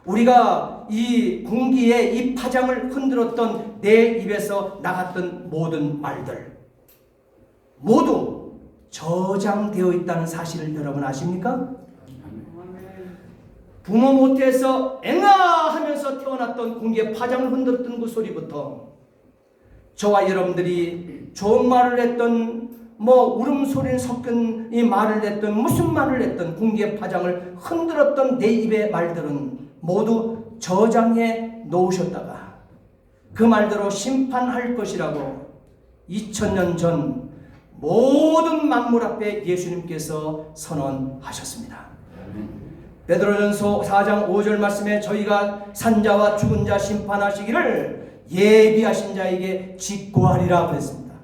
우리가 이 군기의 이 파장을 흔들었던 내 입에서 나갔던 모든 말들 모두 저장되어 있다는 사실을 여러분 아십니까? 부모 못해서 앵아 하면서 태어났던 군기의 파장을 흔들었던 그 소리부터 저와 여러분들이 좋은 말을 했던 울음소리를 섞은 이 말을 했던 무슨 말을 했던 군기의 파장을 흔들었던 내 입의 말들은 모두 저장해 놓으셨다가 그 말대로 심판할 것이라고 2000년 전 모든 만물 앞에 예수님께서 선언하셨습니다. 베드로전서 4장 5절 말씀에 저희가 산자와 죽은 자 심판하시기를 예비하신 자에게 직고하리라 그랬습니다.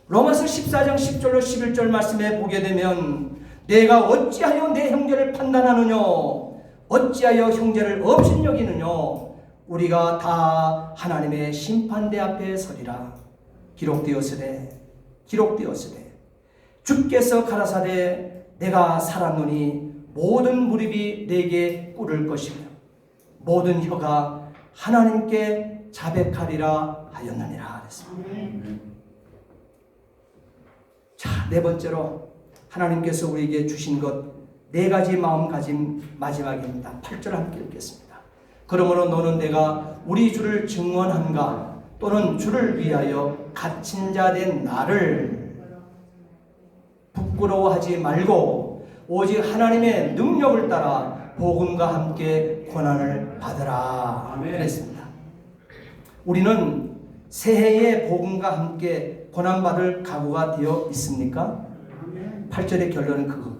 로마서 14장 10절로 11절 말씀에 보게 되면 내가 어찌하여 내 형제를 판단하느냐 어찌하여 형제를 없인 여기느냐 우리가 다 하나님의 심판대 앞에 서리라. 기록되었으되 주께서 가라사대 내가 살았노니 모든 무릎이 내게 꿇을 것이며 모든 혀가 하나님께 자백하리라 하였느니라 그랬습니다. 자, 네 번째로 하나님께서 우리에게 주신 것 네 가지 마음가짐 마지막입니다. 8절 함께 읽겠습니다. 그러므로 너는 내가 우리 주를 증언한가 또는 주를 위하여 갇힌 자 된 나를 부끄러워하지 말고 오직 하나님의 능력을 따라 복음과 함께 고난을 받으라 그랬습니다. 우리는 새해의 복음과 함께 고난받을 각오가 되어 있습니까? 8절의 결론은 그거거든요.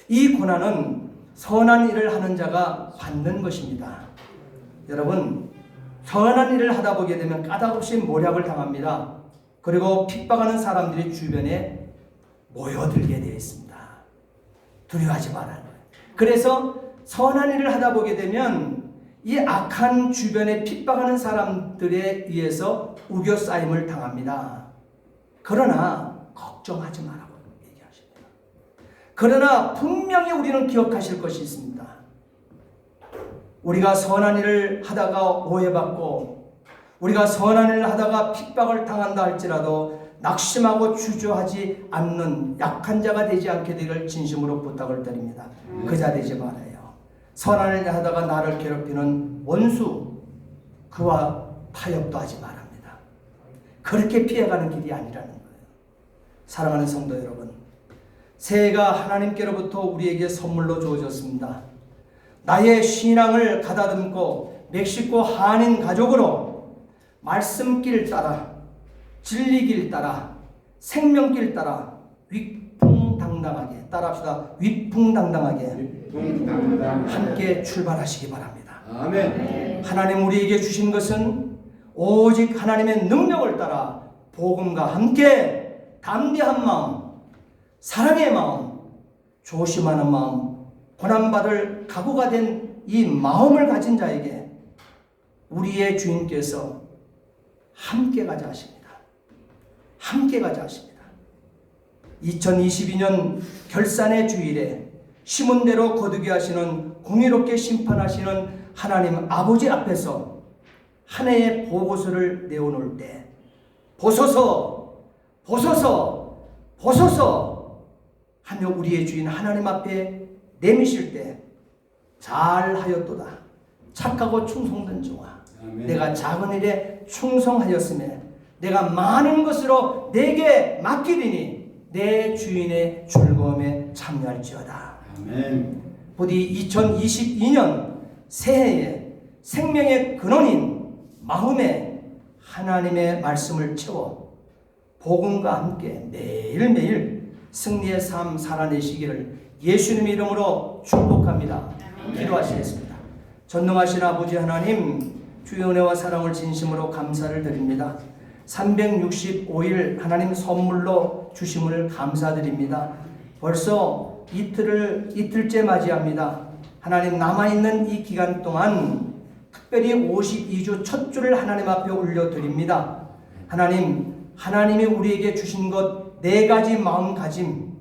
이 고난은 선한 일을 하는 자가 받는 것입니다. 여러분, 선한 일을 하다 보게 되면 까닭없이 모략을 당합니다. 그리고 핍박하는 사람들이 주변에 모여들게 되어 있습니다. 두려워하지 말아요. 그래서 선한 일을 하다 보게 되면 이 악한 주변에 핍박하는 사람들에 의해서 우겨싸임을 당합니다. 그러나 걱정하지 말라고 얘기하십니다. 그러나 분명히 우리는 기억하실 것이 있습니다. 우리가 선한 일을 하다가 오해받고 우리가 선한 일을 하다가 핍박을 당한다 할지라도 낙심하고 주저하지 않는 약한 자가 되지 않게 되기를 진심으로 부탁을 드립니다. 그 자 되지 말아요. 선한 일을 하다가 나를 괴롭히는 원수 그와 타협도 하지 말합니다. 그렇게 피해가는 길이 아니라는 거예요. 사랑하는 성도 여러분, 새해가 하나님께로부터 우리에게 선물로 주어졌습니다. 나의 신앙을 가다듬고 멕시코 한인 가족으로 말씀길 따라 진리길 따라 생명길 따라 위풍당당하게 따라합시다. 위풍당당하게 함께 출발하시기 바랍니다. 아멘. 하나님 우리에게 주신 것은 오직 하나님의 능력을 따라 복음과 함께 담대한 마음, 사랑의 마음, 조심하는 마음, 고난받을 각오가 된 이 마음을 가진 자에게 우리의 주인께서 함께 가자 하십니다. 함께 가자 하십니다. 2022년 결산의 주일에 심은 대로 거두게 하시는 공의롭게 심판하시는 하나님 아버지 앞에서 한 해의 보고서를 내어놓을 때 보소서 보소서 보소서 하며 우리의 주인 하나님 앞에 내미실 때 잘하였도다 착하고 충성된 종아 내가 작은 일에 충성하였으며 내가 많은 것으로 내게 맡기리니 내 주인의 즐거움에 참여할지어다. 아멘. 부디 2022년 새해에 생명의 근원인 마음에 하나님의 말씀을 채워 복음과 함께 매일매일 승리의 삶 살아내시기를 예수님의 이름으로 축복합니다. 기도하시겠습니다. 전능하신 아버지 하나님, 주의 은혜와 사랑을 진심으로 감사를 드립니다. 365일 하나님 선물로 주심을 감사드립니다. 벌써 이틀째 맞이합니다. 하나님 남아있는 이 기간 동안 특별히 52주 첫 주를 하나님 앞에 올려드립니다. 하나님이 우리에게 주신 것 네 가지 마음가짐,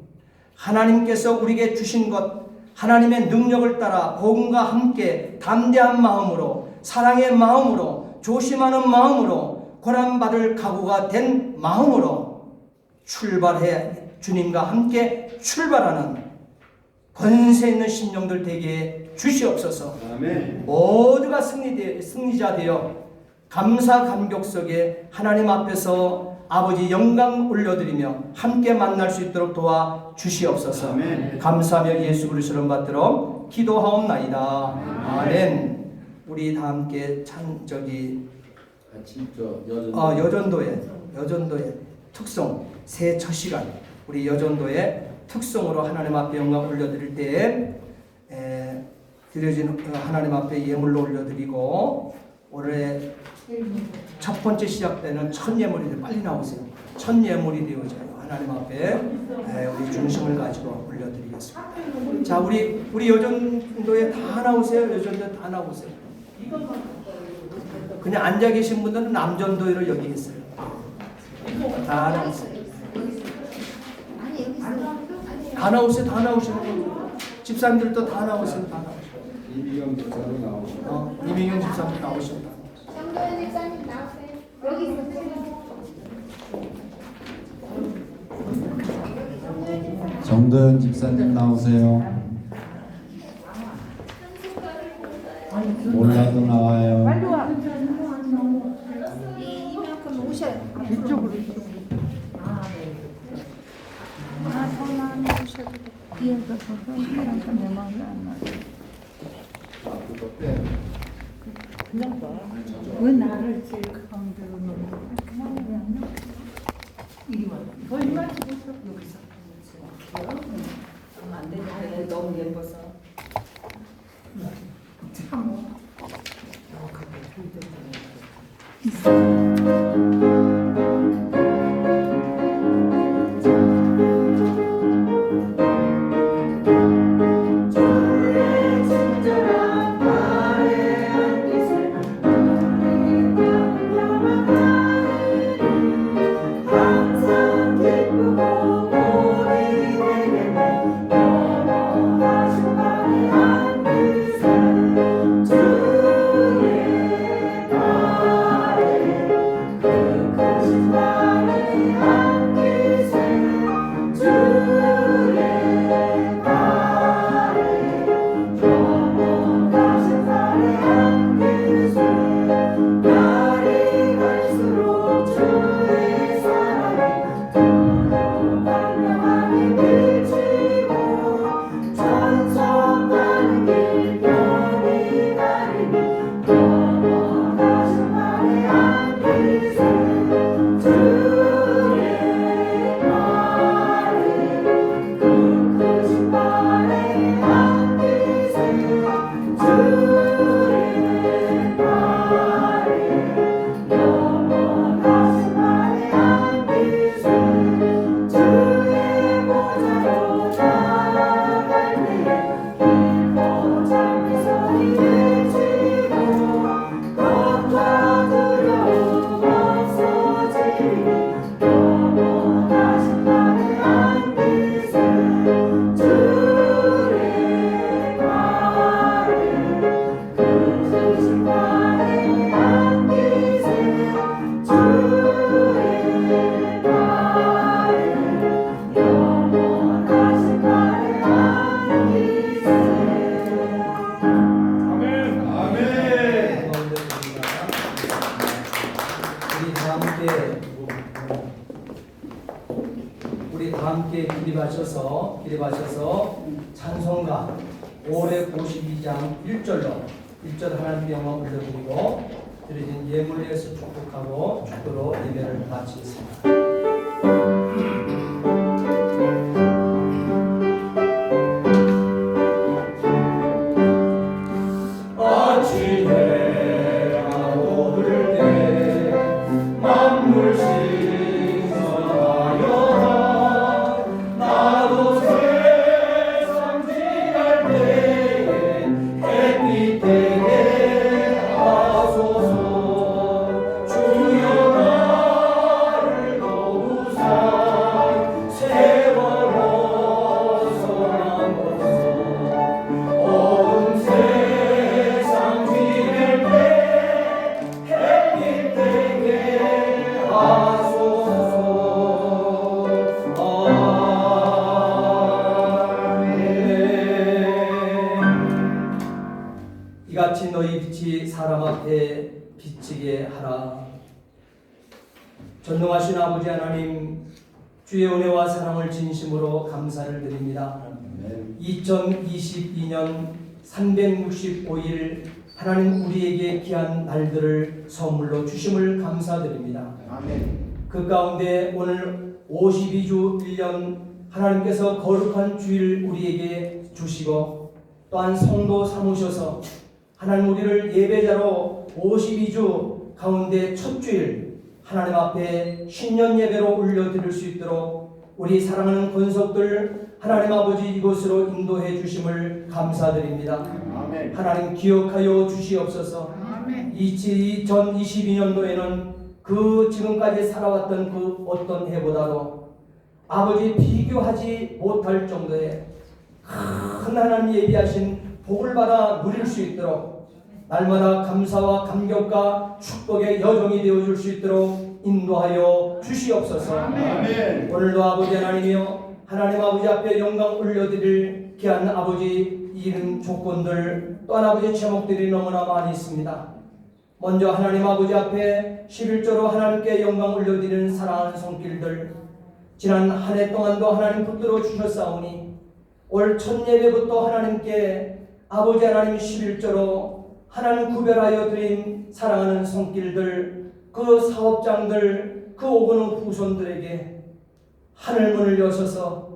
하나님께서 우리에게 주신 것 하나님의 능력을 따라 복음과 함께 담대한 마음으로 사랑의 마음으로 조심하는 마음으로 고난받을 각오가 된 마음으로 출발해 주님과 함께 출발하는 권세 있는 심령들 되게 주시옵소서. 아멘. 모두가 승리자 되어 감사 감격 속에 하나님 앞에서 아버지 영광 올려드리며 함께 만날 수 있도록 도와 주시옵소서. 아멘. 감사하며 예수 그리스도를 받들어 기도하옵나이다. 아멘. 우리 다 함께 같이 저 여전도의 특송 새해 첫 시간 우리 여전도의 특송으로 하나님 앞에 영광 올려드릴 때에 드려진 하나님 앞에 예물로 올려드리고 올해 첫 번째 시작되는 첫 예물이 빨리 나오세요. 첫 예물이 되어져요. 하나님 앞에 우리 중심을 가지고 올려드리겠습니다. 자, 우리 여전도에 다 나오세요. 여전도에 다 나오세요. 그냥 앉아 계신 분들은 남전도를 여기 있어요. 다 나오세요. 다 나오세요. 다 나오시는 분들. 집사님들도 다 나오세요. 다 나오세요. 이미경 집사도 나오고. 이민경 집사님 나오십니다. 정도현 집사님 나오세요. 여기 있어요. 정도현 집사님 나오세요. 몰라도 나와요. 빨리 와. 이만큼 오셔요. 이쪽으로. 저만 오셔도 돼. 뒤에서 서서 내 마음이 안 나. 그냥 봐. 왜 나를 제일 가운데로 놓고 그냥 이리 와. 거짓말 치고 있어. 여기서. 안 되는데 너무 예뻐서. 참. 있어. 함께 기립하셔서 찬송가 592장 1절로 1절 하나님의 영광 올려드리고 드려진 예물을 위해서 축복하고 축도로 예배를 마치겠습니다. 이같이 너희 빛이 사람 앞에 비치게 하라. 전능하신 아버지 하나님, 주의 은혜와 사랑을 진심으로 감사를 드립니다. 2022년 365일 하나님 우리에게 귀한 날들을 선물로 주심을 감사드립니다. 그 가운데 오늘 52주 1년 하나님께서 거룩한 주일 우리에게 주시고 또한 성도 삼으셔서 하나님 우리를 예배자로 52주 가운데 첫 주일 하나님 앞에 신년 예배로 올려드릴 수 있도록 우리 사랑하는 권속들 하나님 아버지 이곳으로 인도해 주심을 감사드립니다. 아멘. 하나님 기억하여 주시옵소서. 2022년도에는 그 지금까지 살아왔던 그 어떤 해보다도 아버지 비교하지 못할 정도의 큰 하나님 예비하신 복을 받아 누릴 수 있도록 날마다 감사와 감격과 축복의 여정이 되어줄 수 있도록 인도하여 주시옵소서. 아멘. 오늘도 아버지 하나님이여 하나님 아버지 앞에 영광 올려드릴 귀한 아버지 이름 조건들 또한 아버지 제목들이 너무나 많이 있습니다. 먼저 하나님 아버지 앞에 11조로 하나님께 영광 올려드리는 사랑하는 손길들 지난 한 해 동안도 하나님 붙들어 주셨사오니 올 첫 예배부터 하나님께 아버지 하나님 11조로 하나님 구별하여 드린 사랑하는 손길들 그 사업장들 그 오고는 후손들에게 하늘문을 여셔서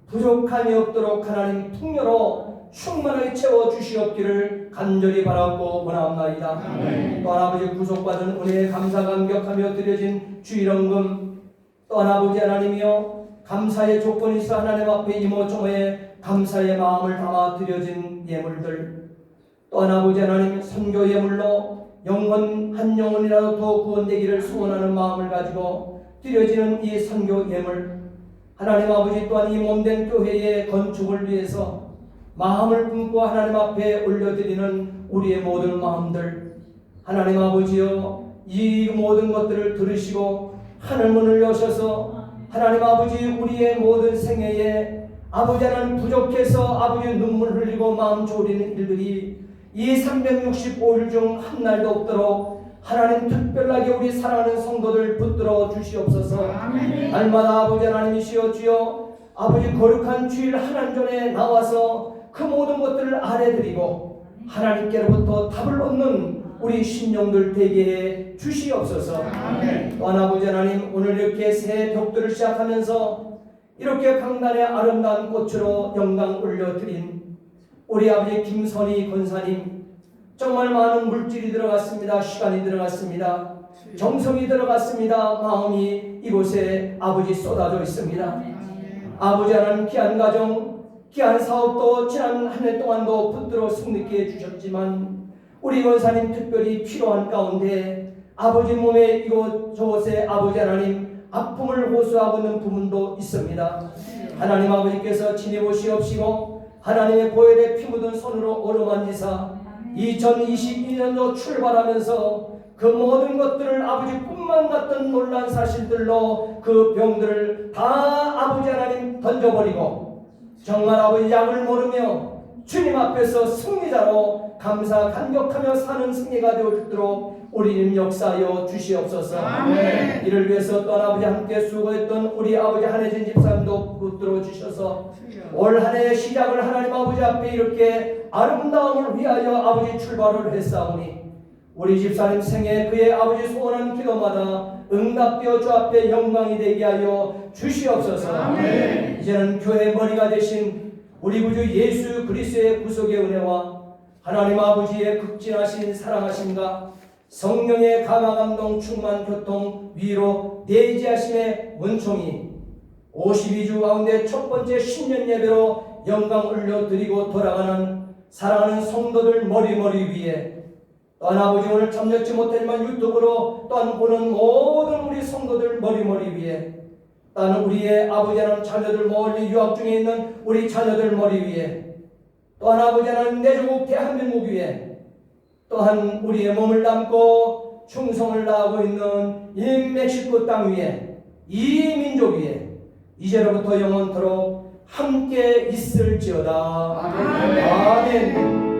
부족함이 없도록 하나님 풍요로 충만하게 채워주시옵기를 간절히 바라고 원하옵나이다. 또한 아버지 구속받은 은혜에 감사 감격하며 드려진 주일원금 또한 아버지 하나님이여 감사의 조건이 있어 하나님 앞에 이모저모에 감사의 마음을 담아 드려진 예물들 또한 아버지 하나님 선교 예물로 영혼 한 영혼이라도 더 구원되기를 소원하는 마음을 가지고 드려지는 이 선교 예물 하나님 아버지 또한 이 몸된 교회의 건축을 위해서 마음을 품고 하나님 앞에 올려드리는 우리의 모든 마음들 하나님 아버지여 이 모든 것들을 들으시고 하늘문을 여셔서 하나님 아버지 우리의 모든 생애에 아버지 하나님 부족해서 아버지 눈물 흘리고 마음 졸이는 일들이 이 365일 중 한 날도 없도록 하나님 특별하게 우리 사랑하는 성도들 붙들어 주시옵소서. 날마다 아버지 하나님이시여 주여 아버지 거룩한 주일 하나님전에 나와서 그 모든 것들을 아뢰드리고 하나님께로부터 답을 얻는 우리 신령들 되게 해 주시옵소서. 또한 아버지 하나님 오늘 이렇게 새 벽들을 시작하면서 이렇게 강단의 아름다운 꽃으로 영광 올려드린 우리 아버지 김선희 권사님 정말 많은 물질이 들어갔습니다. 시간이 들어갔습니다. 정성이 들어갔습니다. 마음이 이곳에 아버지 쏟아져 있습니다. 아버지 하나님 귀한 가정 귀한 사업도 지난 한 해 동안도 붙들어 승리케 해주셨지만 우리 권사님 특별히 필요한 가운데 아버지 몸에 이곳 저곳에 아버지 하나님 아픔을 호소하고 있는 부분도 있습니다. 하나님 아버지께서 친히 보시옵시고 하나님의 보혈에 피 묻은 손으로 어루만지사 2022년도 출발하면서 그 모든 것들을 아버지 꿈만 같던 놀란 사실들로 그 병들을 다 아버지 하나님 던져버리고 정말 아버지 약을 모르며 주님 앞에서 승리자로 감사 감격하며 사는 승리가 되도록 우리는 역사하여 주시옵소서. 아멘. 이를 위해서 또 아버지 함께 수고했던 우리 아버지 한혜진 집사님도 붙들어 주셔서 올 한 해의 시작을 하나님 아버지 앞에 이렇게 아름다움을 위하여 아버지 출발을 했사오니 우리 집사님 생애 그의 아버지 소원한 기도마다 응답되어 주 앞에 영광이 되게 하여 주시옵소서. 아멘. 이제는 교회 머리가 되신 우리 구주 예수 그리스도의 구속의 은혜와 하나님 아버지의 극진하신 사랑하심과 성령의 감화 감동 충만 교통 위로 내지하심의 은총이 52주 가운데 첫 번째 신년 예배로 영광 올려드리고 돌아가는 사랑하는 성도들 머리 위에 또한 아버지 오늘 참여치 못했지만 유튜브로 또한 보는 모든 우리 성도들 머리 위에 또한 우리의 아버지 하나님 자녀들 멀리 유학 중에 있는 우리 자녀들 머리 위에 또한 아버지 하나님 내 조국 대한민국 위에 또한 우리의 몸을 담고 충성을 다하고 있는 이 멕시코 땅 위에 이 민족 위에 이제로부터 영원토록 함께 있을지어다. 아멘. 아멘.